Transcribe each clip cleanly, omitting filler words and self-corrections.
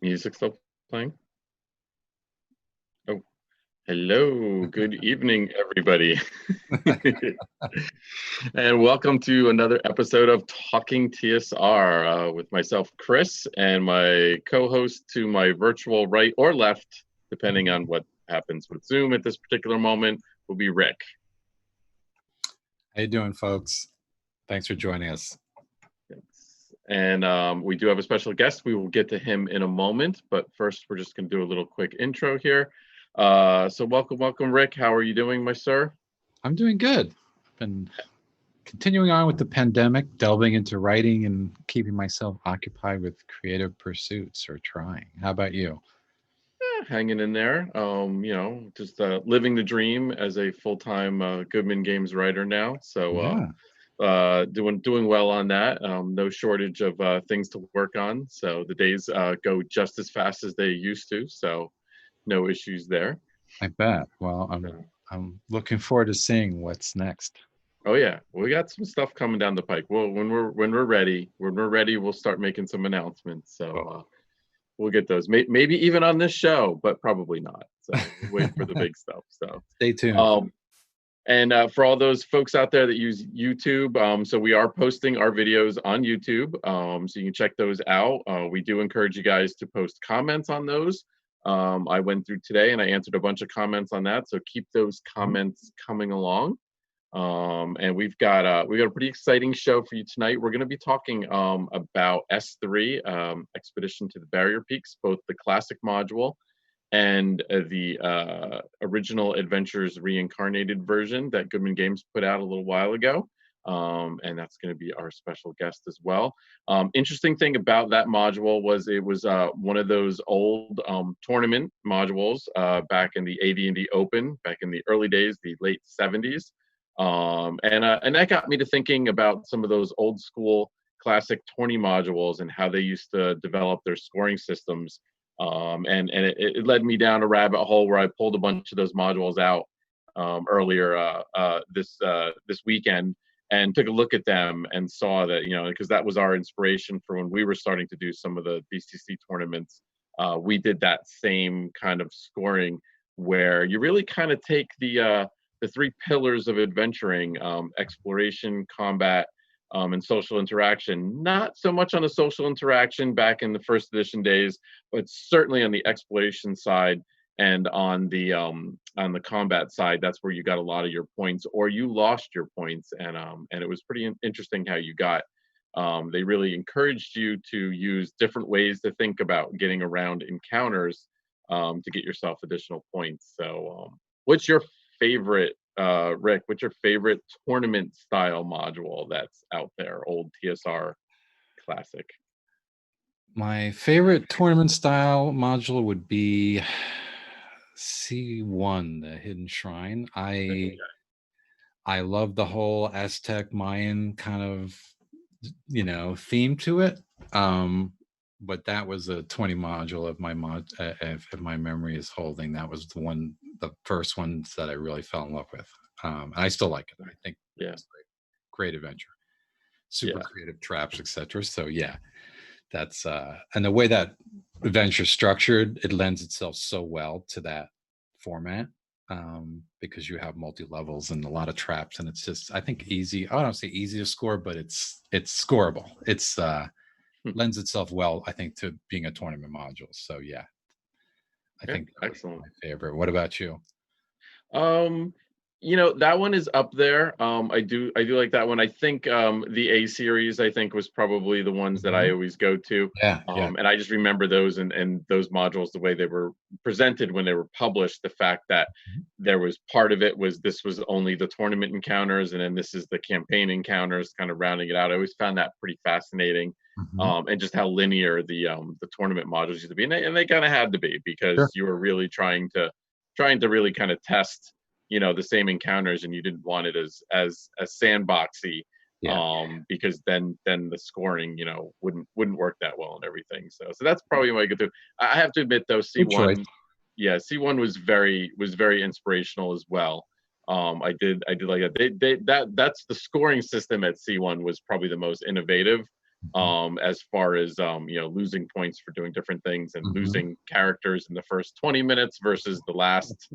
Music still playing? Oh, hello. Good evening, everybody. And welcome to another episode of Talking TSR with myself, Chris, and my co-host to my virtual right or left, depending on what happens with Zoom at this particular moment, will be Rick. How you doing, folks? Thanks for joining us. And we do have a special guest. We will get to him in a moment, but first we're just going to do a little quick intro here. So welcome, Rick. How are you doing, my sir? I'm doing good. I've been continuing on with the pandemic, delving into writing and keeping myself occupied with creative pursuits or trying. How about you? Hanging in there. Just living the dream as a full-time Goodman Games writer now. So doing well on that. No shortage of things to work on. So the days go just as fast as they used to. So no issues there. I bet. Well, I'm looking forward to seeing what's next. Oh yeah, we got some stuff coming down the pike. Well, when we're ready, we'll start making some announcements. So we'll get those. Maybe even on this show, but probably not. So we're waiting for the big stuff. So stay tuned. And for all those folks out there that use YouTube, so we are posting our videos on YouTube, so you can check those out. We do encourage you guys to post comments on those. I went through today and I answered a bunch of comments on that, so keep those comments coming along. And we've got a pretty exciting show for you tonight. We're going to be talking about S3, Expedition to the Barrier Peaks, both the classic module and the original Adventures Reincarnated version that Goodman Games put out a little while ago. And that's going to be our special guest as well. Interesting thing about that module was it was one of those old tournament modules back in the AD&D Open, back in the early days, the late 70s. And that got me to thinking about some of those old school classic tourney modules and how they used to develop their scoring systems. And it led me down a rabbit hole where I pulled a bunch of those modules out earlier this weekend and took a look at them and saw that, because that was our inspiration for when we were starting to do some of the BCC tournaments. We did that same kind of scoring where you really kind of take the three pillars of adventuring, exploration, combat, and social interaction. Not so much on the social interaction back in the first edition days, but certainly on the exploration side and on the combat side. That's where you got a lot of your points, or you lost your points, and it was pretty interesting how you got. They really encouraged you to use different ways to think about getting around encounters to get yourself additional points. So, what's your favorite, Rick, what's your favorite tournament style module that's out there, old TSR classic? My favorite tournament style module would be C1, the Hidden Shrine. I love the whole Aztec Mayan kind of theme to it. But that was a 20 module of my if my memory is holding. That was the first ones that I really fell in love with. And I still like it. I think it's a great adventure, super creative traps, etc. So that's and the way that adventure is structured, it lends itself so well to that format because you have multi-levels and a lot of traps, and it's just, I think, easy. I don't say easy to score, but it's scoreable. It's lends itself well, I think, to being a tournament module. So I think that's my favorite. What about you? That one is up there. I do like that one. I think the A series, I think, was probably the ones that I always go to. And I just remember those and those modules, the way they were presented when they were published, the fact that there was part of it was this was only the tournament encounters, and then this is the campaign encounters, kind of rounding it out. I always found that pretty fascinating. And just how linear the tournament modules used to be. And they kind of had to be, because you were really trying to really kind of test the same encounters, and you didn't want it as sandboxy, because then the scoring wouldn't work that well and everything. So that's probably what I get through. I have to admit though, C1 C1 was very inspirational as well. I did like that. That's the scoring system at C1 was probably the most innovative as far as losing points for doing different things and losing characters in the first 20 minutes versus the last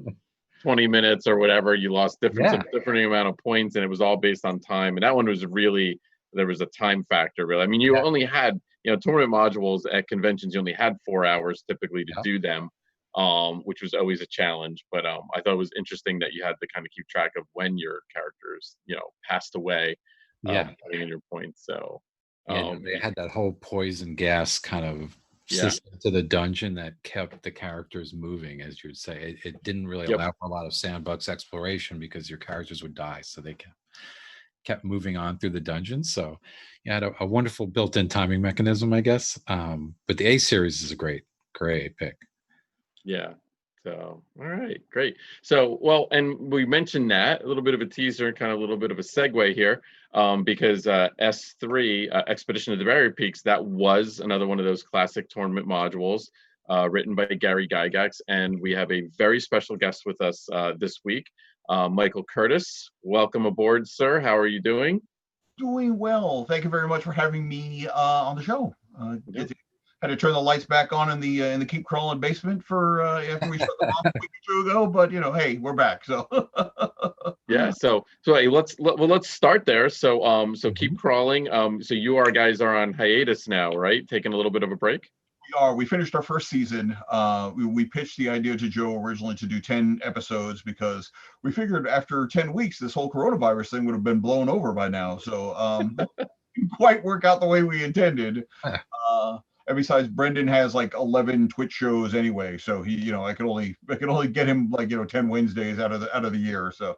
20 minutes or whatever. You lost different amount of points, and it was all based on time. And that one was really, there was a time factor, really. I mean, you only had, tournament modules at conventions, you only had 4 hours typically to do them, which was always a challenge. But I thought it was interesting that you had to kind of keep track of when your characters, passed away, putting in your points. So they had that whole poison gas kind of system to the dungeon that kept the characters moving, as you would say. It didn't really allow for a lot of sandbox exploration because your characters would die, so they kept moving on through the dungeon. So you had a wonderful built-in timing mechanism, I guess. But the A series is a great pick. Yeah. So, all right, great. So, well, and we mentioned that, a little bit of a teaser, kind of a little bit of a segue here, because S3, Expedition of the Barrier Peaks, that was another one of those classic tournament modules written by Gary Gygax. And we have a very special guest with us this week, Michael Curtis. Welcome aboard, sir. How are you doing? Doing well. Thank you very much for having me on the show. Had to turn the lights back on in the Keep Crawling basement for after we shut them off a week or two ago, but hey, we're back. So yeah. So hey, let's start there. So Keep Crawling. So you guys are on hiatus now, right? Taking a little bit of a break. We are. We finished our first season. We pitched the idea to Joe originally to do 10 episodes because we figured after 10 weeks, this whole coronavirus thing would have been blown over by now. So that didn't quite work out the way we intended. And besides, Brendan has like 11 Twitch shows anyway, so he, I could only get him like 10 Wednesdays out of the year. So,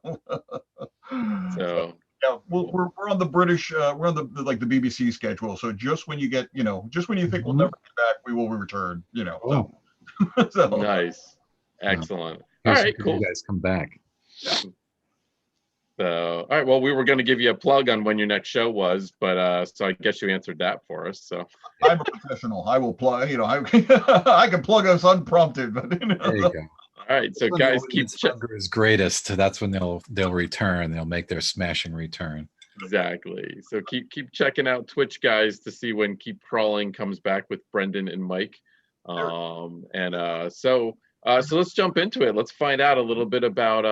yeah, we're on the British, we're on the BBC schedule. So just when you get, just when you think we'll never get back, we will return. So nice, excellent. All right, cool. You guys come back. Yeah. So, all right. Well, we were going to give you a plug on when your next show was, but so I guess you answered that for us. So I'm a professional. I will plug. I can plug us unprompted. But there you go. All right. So guys, keep is greatest. That's when they'll return. They'll make their smashing return. Exactly. So keep checking out Twitch, guys, to see when Keep Crawling comes back with Brendan and Mike. So let's jump into it. Let's find out a little bit about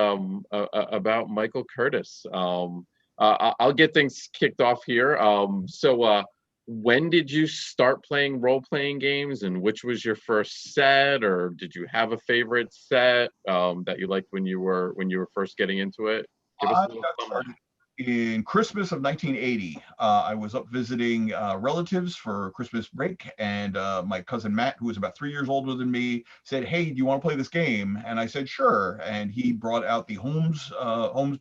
Michael Curtis. I'll get things kicked off here. So when did you start playing role-playing games, and which was your first set, or did you have a favorite set that you liked when you were first getting into it? Give us a little summary. In Christmas of 1980, I was up visiting relatives for Christmas break, and my cousin Matt, who was about 3 years older than me, said, "Hey, do you want to play this game?" And I said, "Sure." And he brought out the Holmes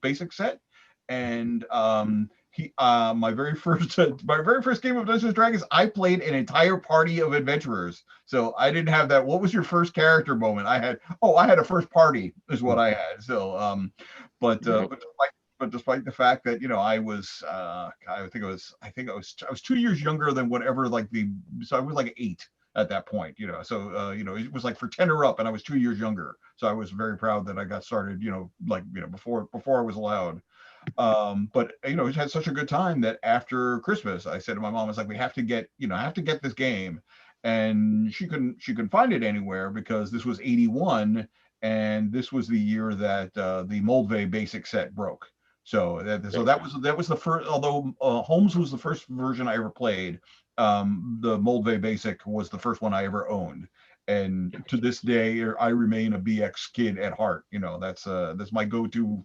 basic set, and my very first game of Dungeons and Dragons, I played an entire party of adventurers. So I didn't have that. What was your first character moment? I had a first party is what I had. So, but despite the fact that I was I was 2 years younger than whatever so I was like 8 at that point, so it was like for 10 or up, and I was 2 years younger, so I was very proud that I got started before I was allowed. But it had such a good time that after Christmas I said to my mom, it's like, we have to get this game, and she couldn't find it anywhere because this was 81, and this was the year that the Moldvay basic set broke. So that was the first. Although Holmes was the first version I ever played, the Moldvay Basic was the first one I ever owned, and to this day I remain a BX kid at heart. That's my go-to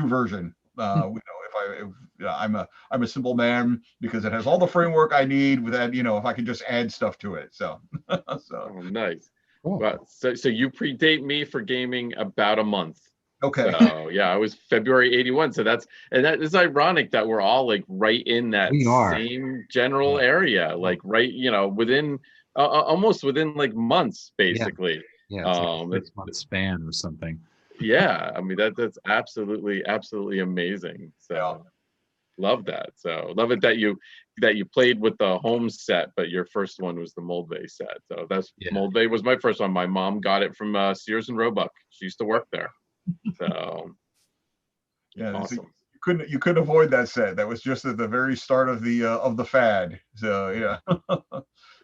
version. I'm a simple man because it has all the framework I need. With that, if I can just add stuff to it. So, Oh, nice. Cool. Well, so you predate me for gaming about a month. Okay. So yeah, I was February 81. So that is ironic that we're all like right in that same general area, like right, within almost within like months, basically. Yeah, it's like a 6-month span or something. Yeah, I mean that's absolutely amazing. So love that. So love it that you played with the Holmes set, but your first one was the Moldvay set. So Moldvay was my first one. My mom got it from Sears and Roebuck. She used to work there. So yeah, awesome. You couldn't avoid that set. That was just at the very start of the fad. So yeah.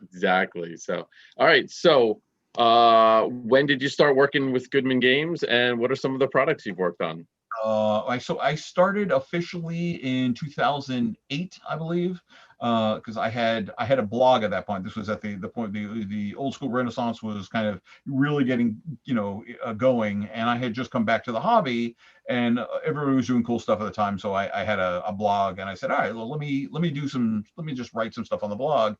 Exactly. So, all right. So, when did you start working with Goodman Games, and what are some of the products you've worked on? I started officially in 2008, I believe, because I had a blog at that point. This was at the point the old school Renaissance was kind of really getting going, and I had just come back to the hobby, and everyone was doing cool stuff at the time. So I had a blog, and I said, all right, well, let me just write some stuff on the blog.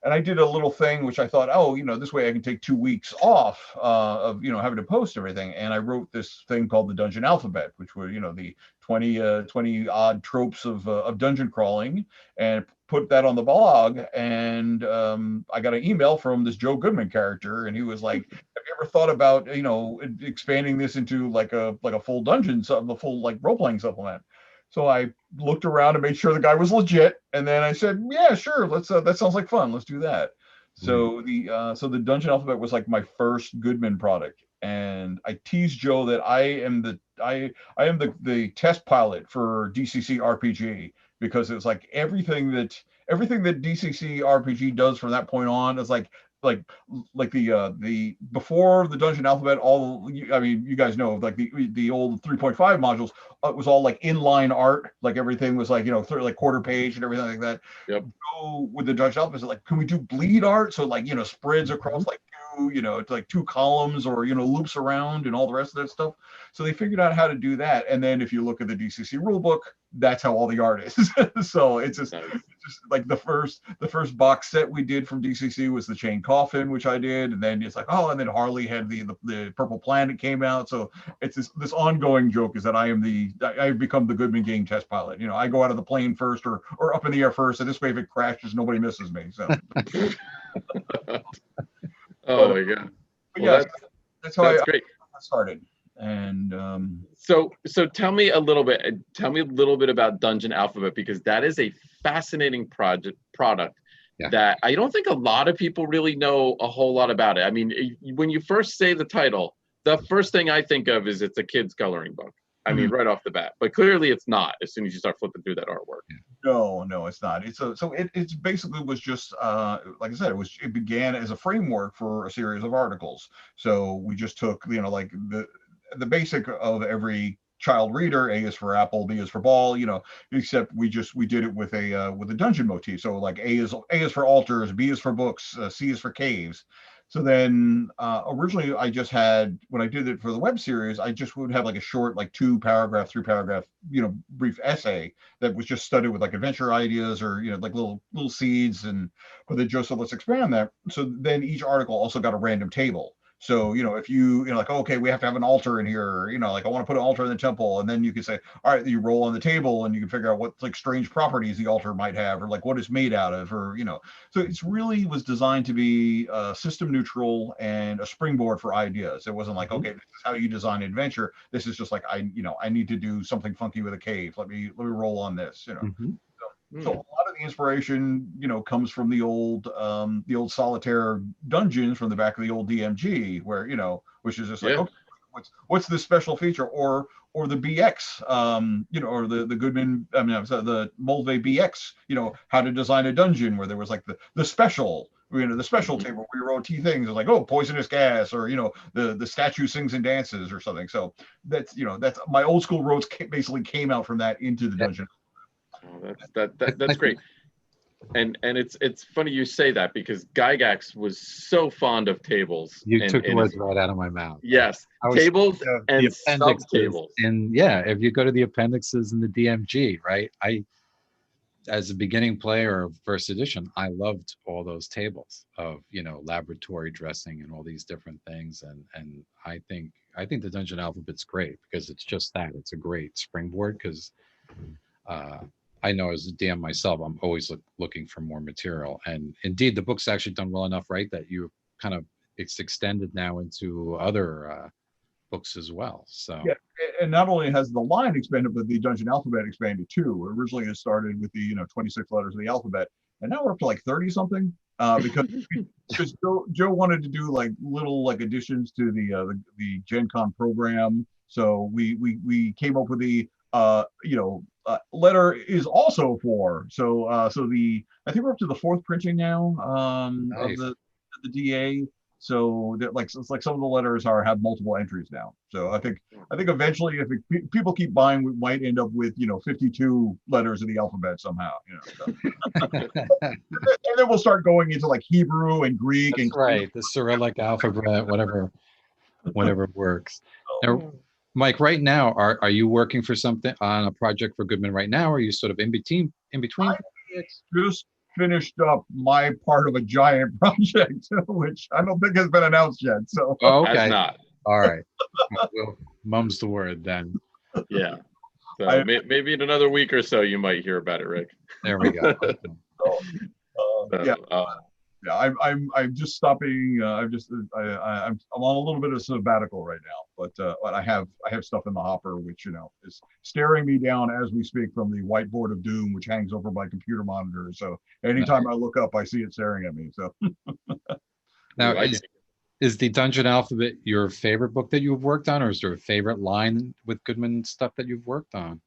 And I did a little thing which I thought, oh, this way I can take 2 weeks off of having to post everything. And I wrote this thing called the Dungeon Alphabet, which were the 20 odd tropes of dungeon crawling, and put that on the blog. And I got an email from this Joe Goodman character, and he was like, "Have you ever thought about expanding this into like a full dungeon, a full like role playing supplement?" So I looked around and made sure the guy was legit, and then I said, "Yeah, sure, let's. That sounds like fun. Let's do that." So the Dungeon Alphabet was like my first Goodman product, and I teased Joe that I am the test pilot for DCC RPG, because it's like everything that DCC RPG does from that point on is like the before the Dungeon Alphabet, you guys know, like the old 3.5 modules, it was all like inline art, like everything was like like quarter page and everything like that. Yep. So with the Dungeon Alphabet, like, can we do bleed art, so like spreads across like it's like 2 columns, or loops around and all the rest of that stuff. So they figured out how to do that, and then if you look at the DCC rulebook, that's how all the art is. So it's just like the first box set we did from DCC was the Chain Coffin, which I did, and then it's like, oh, and then Harley had the Purple Planet came out. So it's this ongoing joke is that I've become the Goodman game test pilot. I go out of the plane first, or up in the air first, and this way if it crashes, nobody misses me. So oh my god. Well, yeah, that's how I great. started. And so tell me a little bit about Dungeon Alphabet, because that is a fascinating product that I don't think a lot of people really know a whole lot about it. I mean, when you first say the title, the first thing I think of is it's a kid's coloring book. I mean, right off the bat, but clearly it's not as soon as you start flipping through that artwork. No, it's not. It's basically was just like I said, it began as a framework for a series of articles. So we just took like the basic of every child reader. A is for apple, B is for ball, except we did it with a dungeon motif. So like A is for altars, B is for books, C is for caves. So then originally I just had, when I did it for the web series, I just would have like a short, like 2-paragraph, 3-paragraph, brief essay that was just studied with like adventure ideas, or, like little seeds. But then Joe said, let's expand that. So then each article also got a random table. So, if like, okay, we have to have an altar in here, like I want to put an altar in the temple. And then you could say, all right, you roll on the table and you can figure out what like strange properties the altar might have, or like what it's made out of, or, so it's really was designed to be system neutral and a springboard for ideas. It wasn't like, okay, this is how you design adventure. This is just like, I need to do something funky with a cave. Let me roll on this, So a lot of the inspiration, comes from the old solitaire dungeons from the back of the old DMG, where, which is just like, okay, what's this special feature, or the BX, or the Goodman, the Mulvey BX, how to design a dungeon, where there was like the special, the special table where you wrote key things, like, oh, poisonous gas, or the statue sings and dances or something. So that's that's my old school roads basically came out from that into the dungeon. Oh, that's great. And it's funny you say that, because Gygax was so fond of tables. You took the words right out of my mouth. Yes, tables and sub-tables. And yeah, if you go to the appendixes in the DMG, right? As a beginning player of first edition, I loved all those tables of laboratory dressing and all these different things. And I think the Dungeon Alphabet's great, because it's just that. It's a great springboard, because I know as a DM myself, I'm always looking for more material. And indeed, the book's actually done well enough, right, that it's extended now into other books as well. So yeah, and not only has the line expanded, but the Dungeon Alphabet expanded too. Originally it started with the 26 letters of the alphabet, and now we're up to like 30 something, because Joe wanted to do like little like additions to the Gen Con program. So we came up with the letter is also 4. So I think we're up to the 4th printing now of Nice. the DA. So that like it's like some of the letters have multiple entries now. So I think eventually, if people keep buying, we might end up with 52 letters in the alphabet somehow. So. And then we'll start going into like Hebrew and Greek. That's and right. The Cyrillic alphabet, whatever works. Now, Mike, right now, are you working for something on a project for Goodman right now? Or are you sort of in between projects? Just finished up my part of a giant project, which I don't think has been announced yet. So Oh, Has okay. not. All right. Well, mum's the word then. Yeah. So maybe in another week or so you might hear about it, Rick. There we go. Yeah. Yeah, I'm just stopping. I'm on a little bit of sabbatical right now, but I have stuff in the hopper which is staring me down as we speak from the whiteboard of doom which hangs over my computer monitor. So anytime I look up, I see it staring at me. So Now, like is the Dungeon Alphabet your favorite book that you've worked on, or is there a favorite line with Goodman stuff that you've worked on?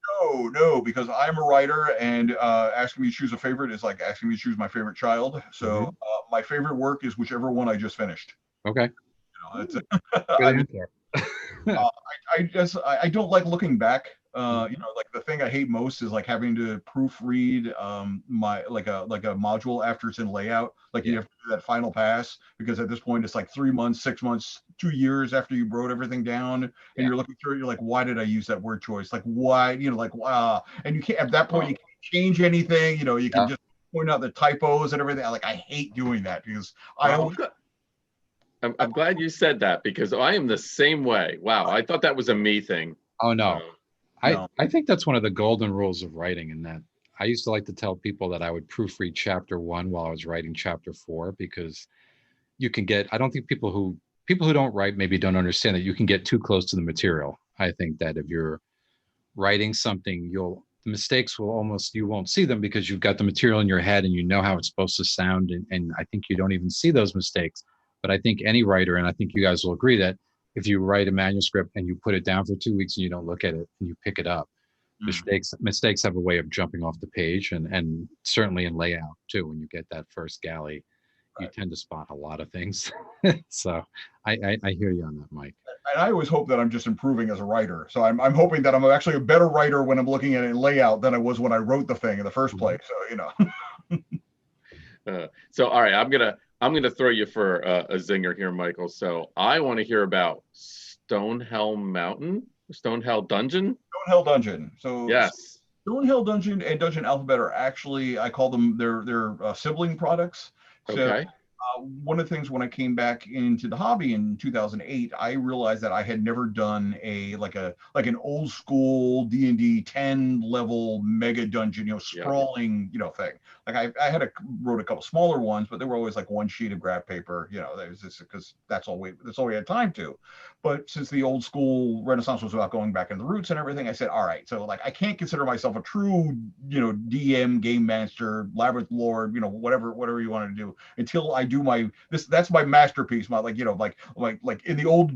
No, because I'm a writer, and asking me to choose a favorite is like asking me to choose my favorite child. So my favorite work is whichever one I just finished. Okay. It's, Good answer. I don't like looking back. Like the thing I hate most is like having to proofread my like a module after it's in layout. Like you have to do that final pass because at this point it's like 3 months, 6 months, 2 years after you wrote everything down, and you're looking through it. You're like, why did I use that word choice? Like why? Like wow. And you can't at that point you can't change anything. You can just point out the typos and everything. I hate doing that because I'm glad you said that because I am the same way. Wow, I thought that was a me thing. Oh no. I think that's one of the golden rules of writing, in that I used to like to tell people that I would proofread chapter 1 while I was writing chapter 4, because you can get, I don't think people who don't write maybe don't understand that you can get too close to the material. I think that if you're writing something, the mistakes will almost, you won't see them because you've got the material in your head and you know how it's supposed to sound. And I think you don't even see those mistakes. But I think any writer, and I think you guys will agree, that if you write a manuscript and you put it down for 2 weeks and you don't look at it and you pick it up, mistakes have a way of jumping off the page, and certainly in layout too. When you get that first galley, you tend to spot a lot of things. So I hear you on that, Mike. And I always hope that I'm just improving as a writer. So I'm hoping that I'm actually a better writer when I'm looking at it in layout than I was when I wrote the thing in the first place. So So all right, I'm gonna throw you for a zinger here, Michael. So I want to hear about Stonehell Dungeon. Stonehell Dungeon. So Yes. Stonehell Dungeon and Dungeon Alphabet are actually, I call them their sibling products. So Okay. one of the things when I came back into the hobby in 2008, I realized that I had never done an old school D&D 10 level mega dungeon, sprawling, thing. Like I wrote a couple smaller ones, but they were always like one sheet of graph paper. That was just because that's all we had time to. But since the old school Renaissance was about going back in the roots and everything, I said, all right, so like I can't consider myself a true, DM, game master, labyrinth lord, whatever you want to do until I do that's my masterpiece. My like in the old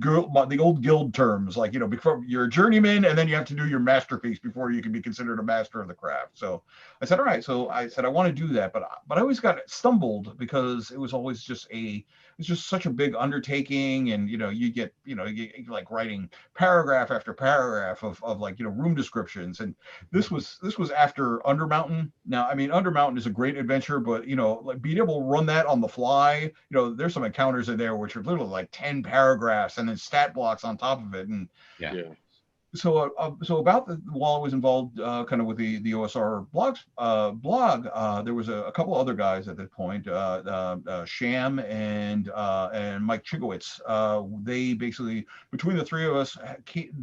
guild terms, before you're a journeyman and then you have to do your masterpiece before you can be considered a master of the craft. So I said, all right. So I said I want to do that, but I always got stumbled because it was always just such a big undertaking, and you get like writing paragraph after paragraph of room descriptions, and this was after Undermountain. Now, I mean, Undermountain is a great adventure, but like being able to run that on the fly, there's some encounters in there which are literally like 10 paragraphs and then stat blocks on top of it, and so while I was involved kind of with the OSR blog, there was a couple other guys at that point, Sham and Mike Chigowitz. They basically, between the three of us,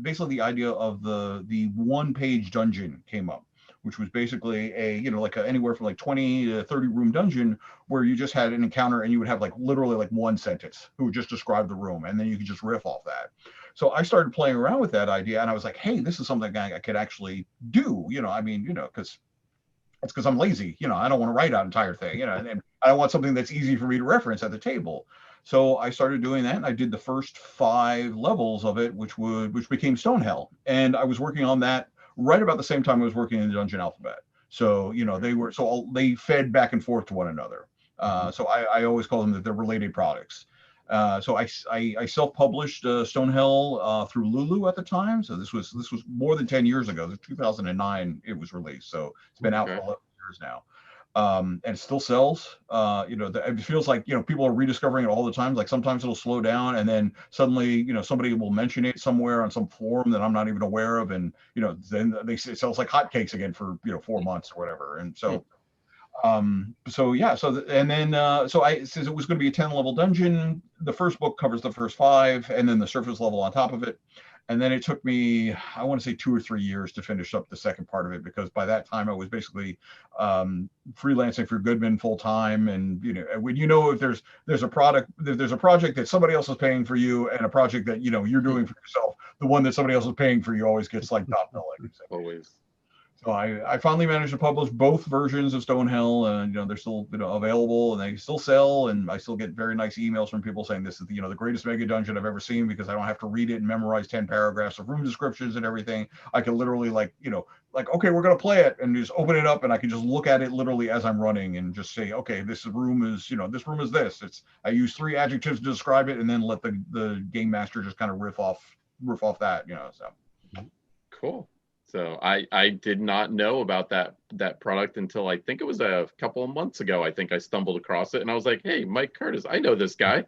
basically the idea of the 1-page dungeon came up, which was basically anywhere from like 20 to 30 room dungeon where you just had an encounter and you would have like literally like one sentence who would just describe the room, and then you could just riff off that. So I started playing around with that idea, and I was like, hey, this is something I could actually do, because it's because I'm lazy, I don't want to write out an entire thing, and I want something that's easy for me to reference at the table. So I started doing that, and I did the first 5 levels of it, which became Stonehell. And I was working on that right about the same time I was working in the Dungeon Alphabet. So, you know, they fed back and forth to one another. So I always call them that they're related products. So I self-published Stonehill through Lulu at the time. So this was more than 10 years ago. 2009 it was released. So it's been out for 11 years now. And it still sells. You know, it feels like, you know, people are rediscovering it all the time. Like sometimes it'll slow down and then suddenly, you know, somebody will mention it somewhere on some forum that I'm not even aware of. And, you know, then it sells like hotcakes again for, you know, 4 months or whatever. And so, so yeah, and then since it was going to be a 10-level dungeon, the first book covers the first 5 and then the surface level on top of it. And then it took me, I want to say 2 or 3 years to finish up the second part of it, because by that time I was basically freelancing for Goodman full time. And, you know, when you know, if there's a project that somebody else is paying for you and a project that, you know, you're doing for yourself, the one that somebody else is paying for you always gets like top billing. Always. So I finally managed to publish both versions of Stonehill, and, you know, they're still, you know, available and they still sell, and I still get very nice emails from people saying this is the, you know, the greatest mega dungeon I've ever seen, because I don't have to read it and memorize 10 paragraphs of room descriptions and everything. I can literally, like, you know, like, okay, we're going to play it, and just open it up and I can just look at it literally as I'm running and just say, okay, this room is, you know, this room is this. I use 3 adjectives to describe it and then let the game master just kind of riff off that, you know. So cool. So I did not know about that product until I think it was a couple of months ago. I think I stumbled across it and I was like, hey, Mike Curtis, I know this guy.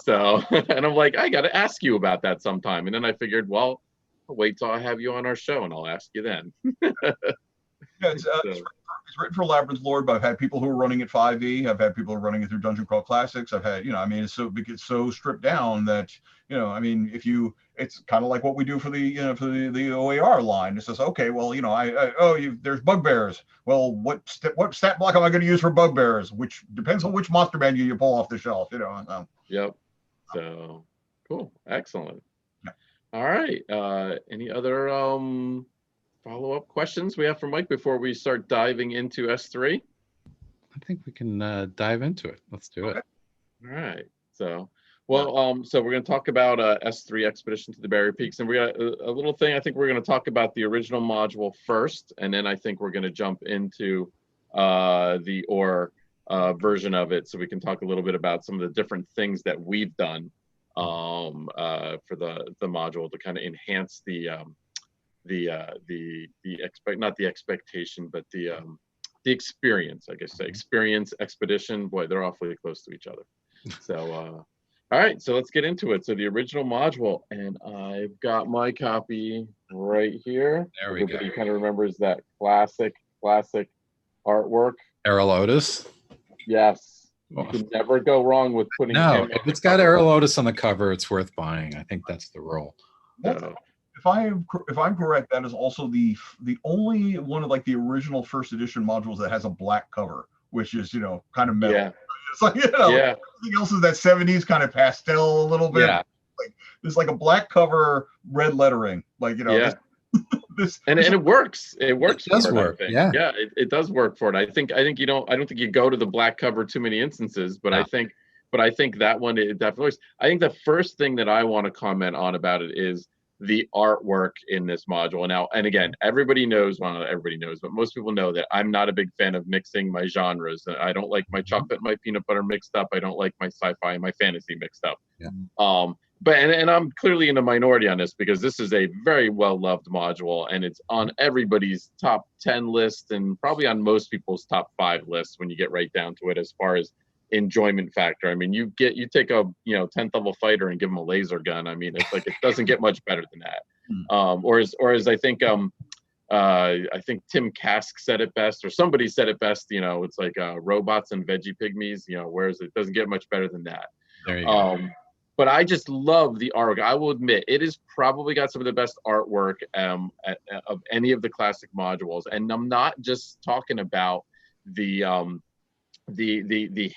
So, and I'm like, I got to ask you about that sometime. And then I figured, well, I'll wait till I have you on our show and I'll ask you then. Yeah, it's written for Labyrinth Lord, but I've had people who are running it 5e. I've had people who are running it through Dungeon Crawl Classics. I've had, you know, I mean, it gets so stripped down that, you know, I mean, it's kind of like what we do for the, you know, for the OAR line. It says, okay, well, you know, there's bugbears. Well, what stat block am I going to use for bugbears? Which depends on which monster menu you pull off the shelf, you know. Yep. So cool, excellent. Yeah. All right. Any other follow-up questions we have for Mike before we start diving into S3? I think we can dive into it. Let's do it. All right. So, well, so we're going to talk about S3 Expedition to the Barrier Peaks, and we got a little thing. I think we're going to talk about the original module first, and then I think we're going to jump into the OR version of it, so we can talk a little bit about some of the different things that we've done for the module to kind of enhance not the expectation, but the experience, I guess. Experience, expedition, boy, they're awfully close to each other. So all right, so let's get into it. So the original module, and I've got my copy right here. There we Everybody go. kind of remembers that classic artwork. Errol Otis. Yes, you can never go wrong with putting him. If it's got Errol Otis on the cover, it's worth buying. I think that's the rule. If I'm correct, that is also the only one of like the original first edition modules that has a black cover, which is, you know, kind of metal. Yeah. It's like, you know, everything else is that 70s kind of pastel a little bit. Yeah. Like there's like a black cover, red lettering, like, you know. Yeah. And it works. It works. It does work. Yeah. Yeah, it does work for it. I think you don't. I don't think you go to the black cover too many instances, but no. I think that one, it definitely works. I think the first thing that I want to comment on about it is the artwork in this module. Now, and again, everybody knows, well, not everybody knows, but most people know that I'm not a big fan of mixing my genres. I don't like my chocolate and my peanut butter mixed up. I don't like my sci-fi and my fantasy mixed up. Yeah. But I'm clearly in the minority on this, because this is a very well-loved module, and it's on everybody's top 10 list and probably on most people's top 5 lists when you get right down to it as far as enjoyment factor. I mean, you take a 10th level fighter and give him a laser gun. I mean, it's like, it doesn't get much better than that. Or as I think Tim Kask said it best, or somebody said it best, you know, it's like robots and veggie pygmies, you know, whereas it doesn't get much better than that. There you go. But I just love the artwork. I will admit, it has probably got some of the best artwork of any of the classic modules. And I'm not just talking about the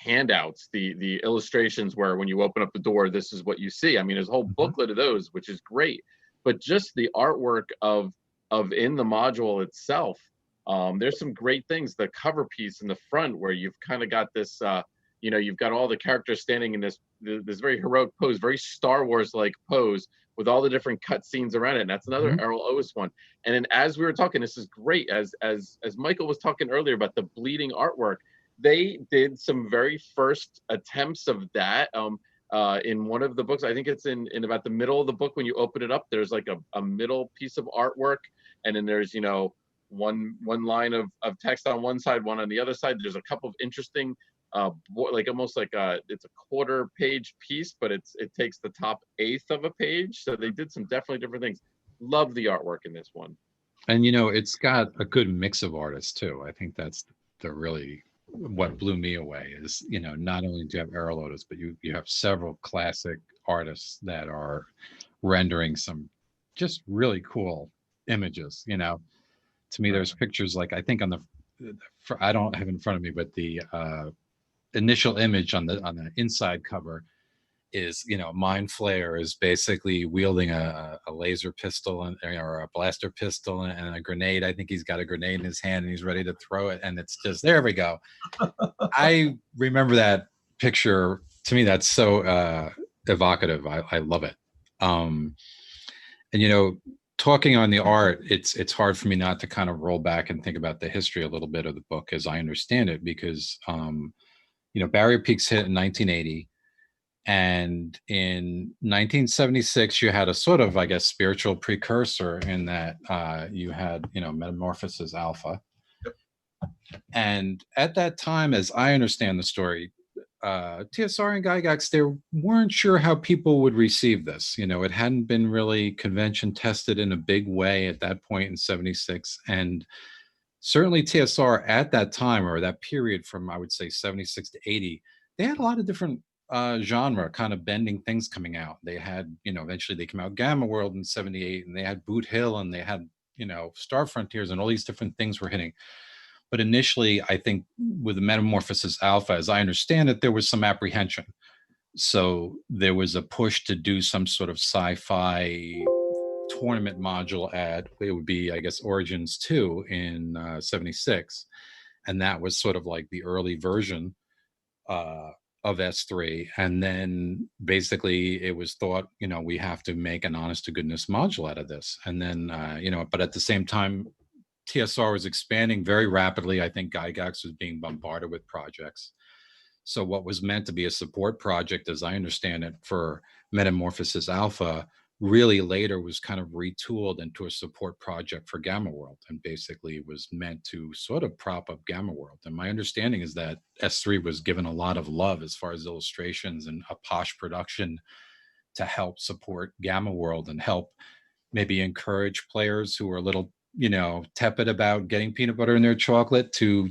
handouts, the illustrations where when you open up the door, this is what you see. I mean, there's a whole booklet of those, which is great. But just the artwork of in the module itself, there's some great things. The cover piece in the front, where you've kind of got this you know, you've got all the characters standing in this very heroic pose, very Star Wars like pose, with all the different cut scenes around it. And that's another Errol Owens one. And then as we were talking, this is great, as Michael was talking earlier about the bleeding artwork, they did some very first attempts of that. In one of the books, I think it's in about the middle of the book, when you open it up, there's like a middle piece of artwork, and then there's, you know, one line of text on one side, one on the other side. There's a couple of interesting like almost like it's a quarter page piece, but it takes the top eighth of a page. So they did some definitely different things. Love the artwork in this one. And you know, it's got a good mix of artists too. I think that's the really what blew me away is, you know, not only do you have Errol Otis, but you have several classic artists that are rendering some just really cool images. You know, to me, there's pictures like, I think on the, I don't have it in front of me, but the initial image on the inside cover is, you know, Mind Flayer is basically wielding a laser pistol or a blaster pistol and a grenade. I think he's got a grenade in his hand and he's ready to throw it. And it's just, there we go. I remember that picture. To me, that's so evocative. I love it. And, you know, talking on the art, it's hard for me not to kind of roll back and think about the history a little bit of the book as I understand it, because, you know, Barrier Peaks hit in 1980. And in 1976, you had a sort of, I guess, spiritual precursor in that you had, you know, Metamorphosis Alpha. And at that time, as I understand the story, TSR and Gygax, they weren't sure how people would receive this. You know, it hadn't been really convention tested in a big way at that point in 76. And certainly TSR at that time, or that period from, I would say, 76 to 80, they had a lot of different genre kind of bending things coming out. They had, you know, eventually they came out Gamma World in 78, and they had Boot Hill, and they had, you know, Star Frontiers, and all these different things were hitting. But initially, I think with the Metamorphosis Alpha, as I understand it, there was some apprehension. So there was a push to do some sort of sci-fi tournament module at, it would be, I guess, Origins 2 in 76. And that was sort of like the early version of S3. And then basically it was thought, you know, we have to make an honest to goodness module out of this. And then, you know, but at the same time, TSR was expanding very rapidly. I think Gygax was being bombarded with projects. So what was meant to be a support project, as I understand it, for Metamorphosis Alpha, really later was kind of retooled into a support project for Gamma World, and basically was meant to sort of prop up Gamma World. And my understanding is that S3 was given a lot of love as far as illustrations and a posh production to help support Gamma World and help maybe encourage players who are a little, you know, tepid about getting peanut butter in their chocolate to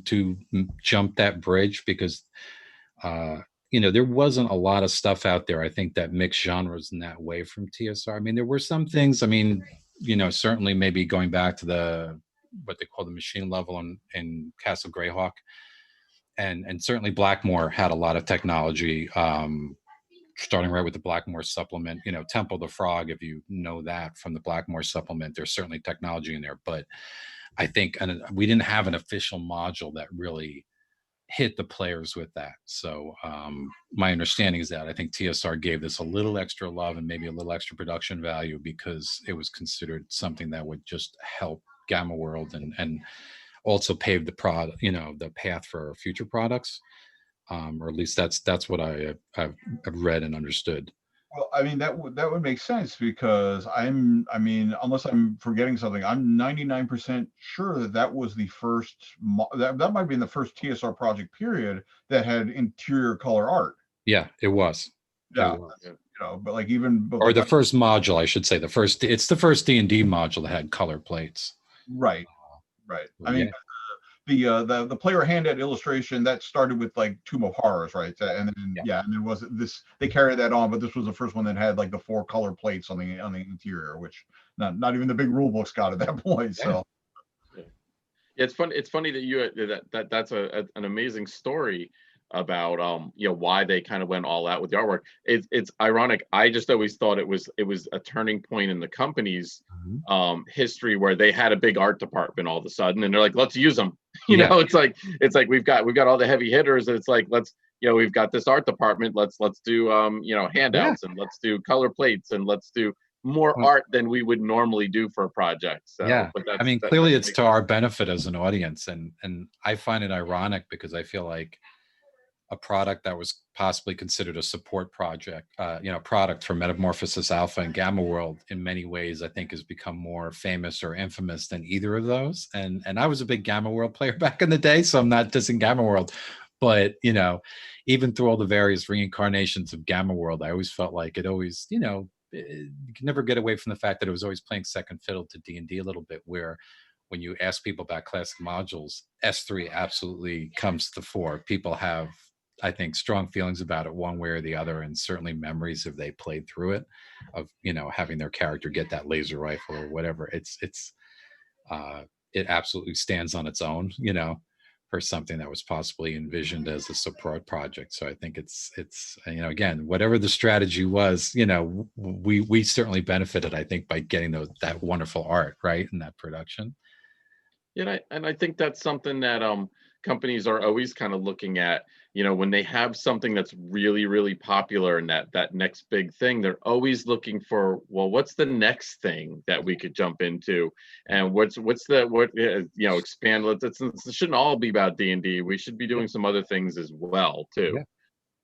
jump that bridge, because you know, there wasn't a lot of stuff out there, I think, that mixed genres in that way from TSR. I mean, there were some things, I mean, you know, certainly maybe going back to the, what they call the machine level in Castle Greyhawk. And certainly Blackmore had a lot of technology, starting right with the Blackmore supplement, you know, Temple the Frog, if you know that from the Blackmore supplement, there's certainly technology in there. But I think, and we didn't have an official module that really hit the players with that. So my understanding is that I think TSR gave this a little extra love and maybe a little extra production value, because it was considered something that would just help Gamma World and also pave the you know, the path for future products. Or at least that's what I've read and understood. Well, I mean, that would make sense, because I mean, unless I'm forgetting something, I'm 99% sure that was the first, that might have been the first TSR project period that had interior color art. Yeah, it was. Yeah. It was. You know, but like even or the first module, I should say, it's the first D&D module that had color plates. Right. I mean, the player handed illustration that started with like Tomb of Horrors, right? And then and there was this, they carried that on, but this was the first one that had like the 4 color plates on the interior, which not even the big rule books got at that point. So it's funny that that's an amazing story about you know, why they kind of went all out with the artwork. It's ironic. I just always thought it was a turning point in the company's history, where they had a big art department all of a sudden, and they're like, let's use them. You know, it's like we've got all the heavy hitters, and it's like, let's you know, we've got this art department. Let's do you know, Yeah. handouts, and let's do color plates, and let's do more Well, art than we would normally do for a project. So, yeah. but I mean, that clearly that it's makes to our benefit as an audience. And I find it ironic because I feel like a product that was possibly considered a support project, you know, product for Metamorphosis Alpha and Gamma World, in many ways, I think has become more famous or infamous than either of those. And I was a big Gamma World player back in the day, so I'm not dissing Gamma World, but you know, even through all the various reincarnations of Gamma World, I always felt like it always, you know, you can never get away from the fact that it was always playing second fiddle to D&D a little bit, where when you ask people about classic modules, S3 absolutely comes to the fore. People have, I think, strong feelings about it one way or the other, and certainly memories if they played through it, of, you know, having their character get that laser rifle or whatever. Uh, it absolutely stands on its own, you know, for something that was possibly envisioned as a support project. So I think it's you know, again, whatever the strategy was, you know, we certainly benefited, I think, by getting that wonderful art right in that production. Yeah, and I think that's something that companies are always kind of looking at. You know, when they have something that's really, really popular and that next big thing, they're always looking for, well, what's the next thing that we could jump into, and what you know, expand. It shouldn't all be about D&D. We should be Yeah. doing some other things as well too. Yeah.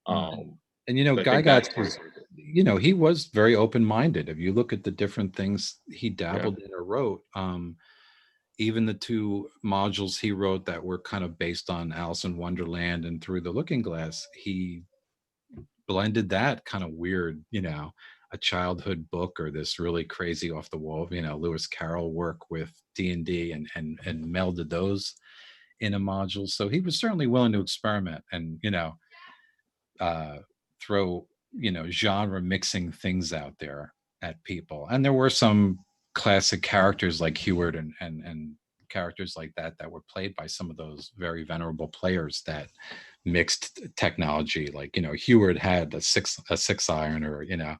Mm. Um, And you know, I think that's Gygax part was, of it. you know, he was very open-minded. If you look at the different things he Yeah. dabbled in or wrote, even the two modules he wrote that were kind of based on Alice in Wonderland and Through the Looking Glass, he blended that kind of weird, you know, a childhood book or this really crazy off the wall, you know, Lewis Carroll work with D&D and melded those in a module. So he was certainly willing to experiment and, you know, throw, you know, genre mixing things out there at people. And there were some classic characters like Heward and characters like that were played by some of those very venerable players that mixed technology. Like, you know, Heward had a six iron, or, you know,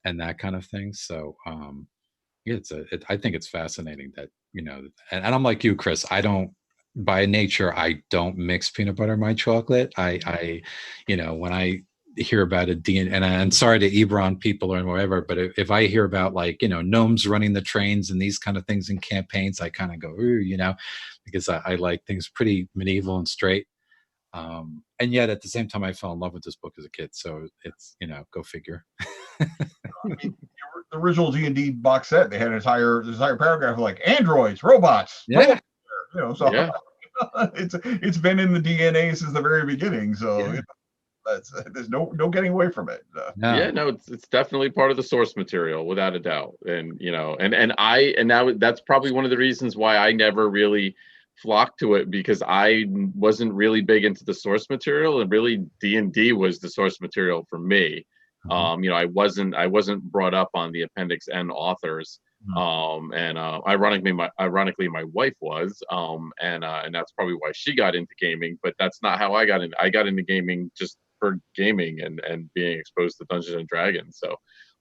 and that kind of thing. So yeah, I think it's fascinating that, you know, and I'm like you, Chris. I don't, by nature, I don't mix peanut butter in my chocolate. You know, when I hear about a D, and I'm sorry to Ebron people or whatever, but if I hear about, like, you know, gnomes running the trains and these kind of things in campaigns, I kind of go, ooh, you know, because I like things pretty medieval and straight. And yet at the same time, I fell in love with this book as a kid. So it's, you know, go figure. I mean, the original D&D box set, they had an entire paragraph like androids, robots, Yeah. you know, so Yeah. it's been in the DNA since the very beginning. So Yeah. you know, there's no getting away from it. Yeah, no, it's definitely part of the source material, without a doubt. And you know, and now that's probably one of the reasons why I never really flocked to it, because I wasn't really big into the source material, and really D&D was the source material for me. Mhm. You know, I wasn't brought up on the Appendix N authors. And ironically my wife was, and that's probably why she got into gaming, but that's not how I got into. I got into gaming just for gaming and being exposed to Dungeons and Dragons.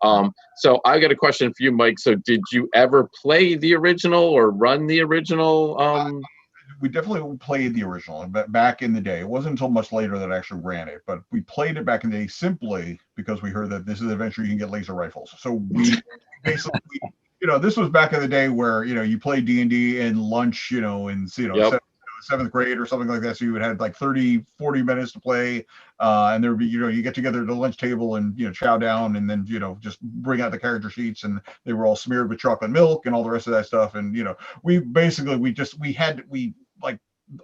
So I got a question for you, Mike. So did you ever play the original or run the original? We definitely played the original, but back in the day, it wasn't until much later that I actually ran it. But we played it back in the day simply because we heard that this is an adventure you can get laser rifles. So we basically, you know, this was back in the day where, you know, you played D&D in lunch, you know, in, you know, Yep. seventh grade or something like that. So you would have like 30-40 minutes to play, and there would be, you know, you get together at the lunch table and, you know, chow down, and then, you know, just bring out the character sheets, and they were all smeared with chocolate milk and all the rest of that stuff. And, you know, we like,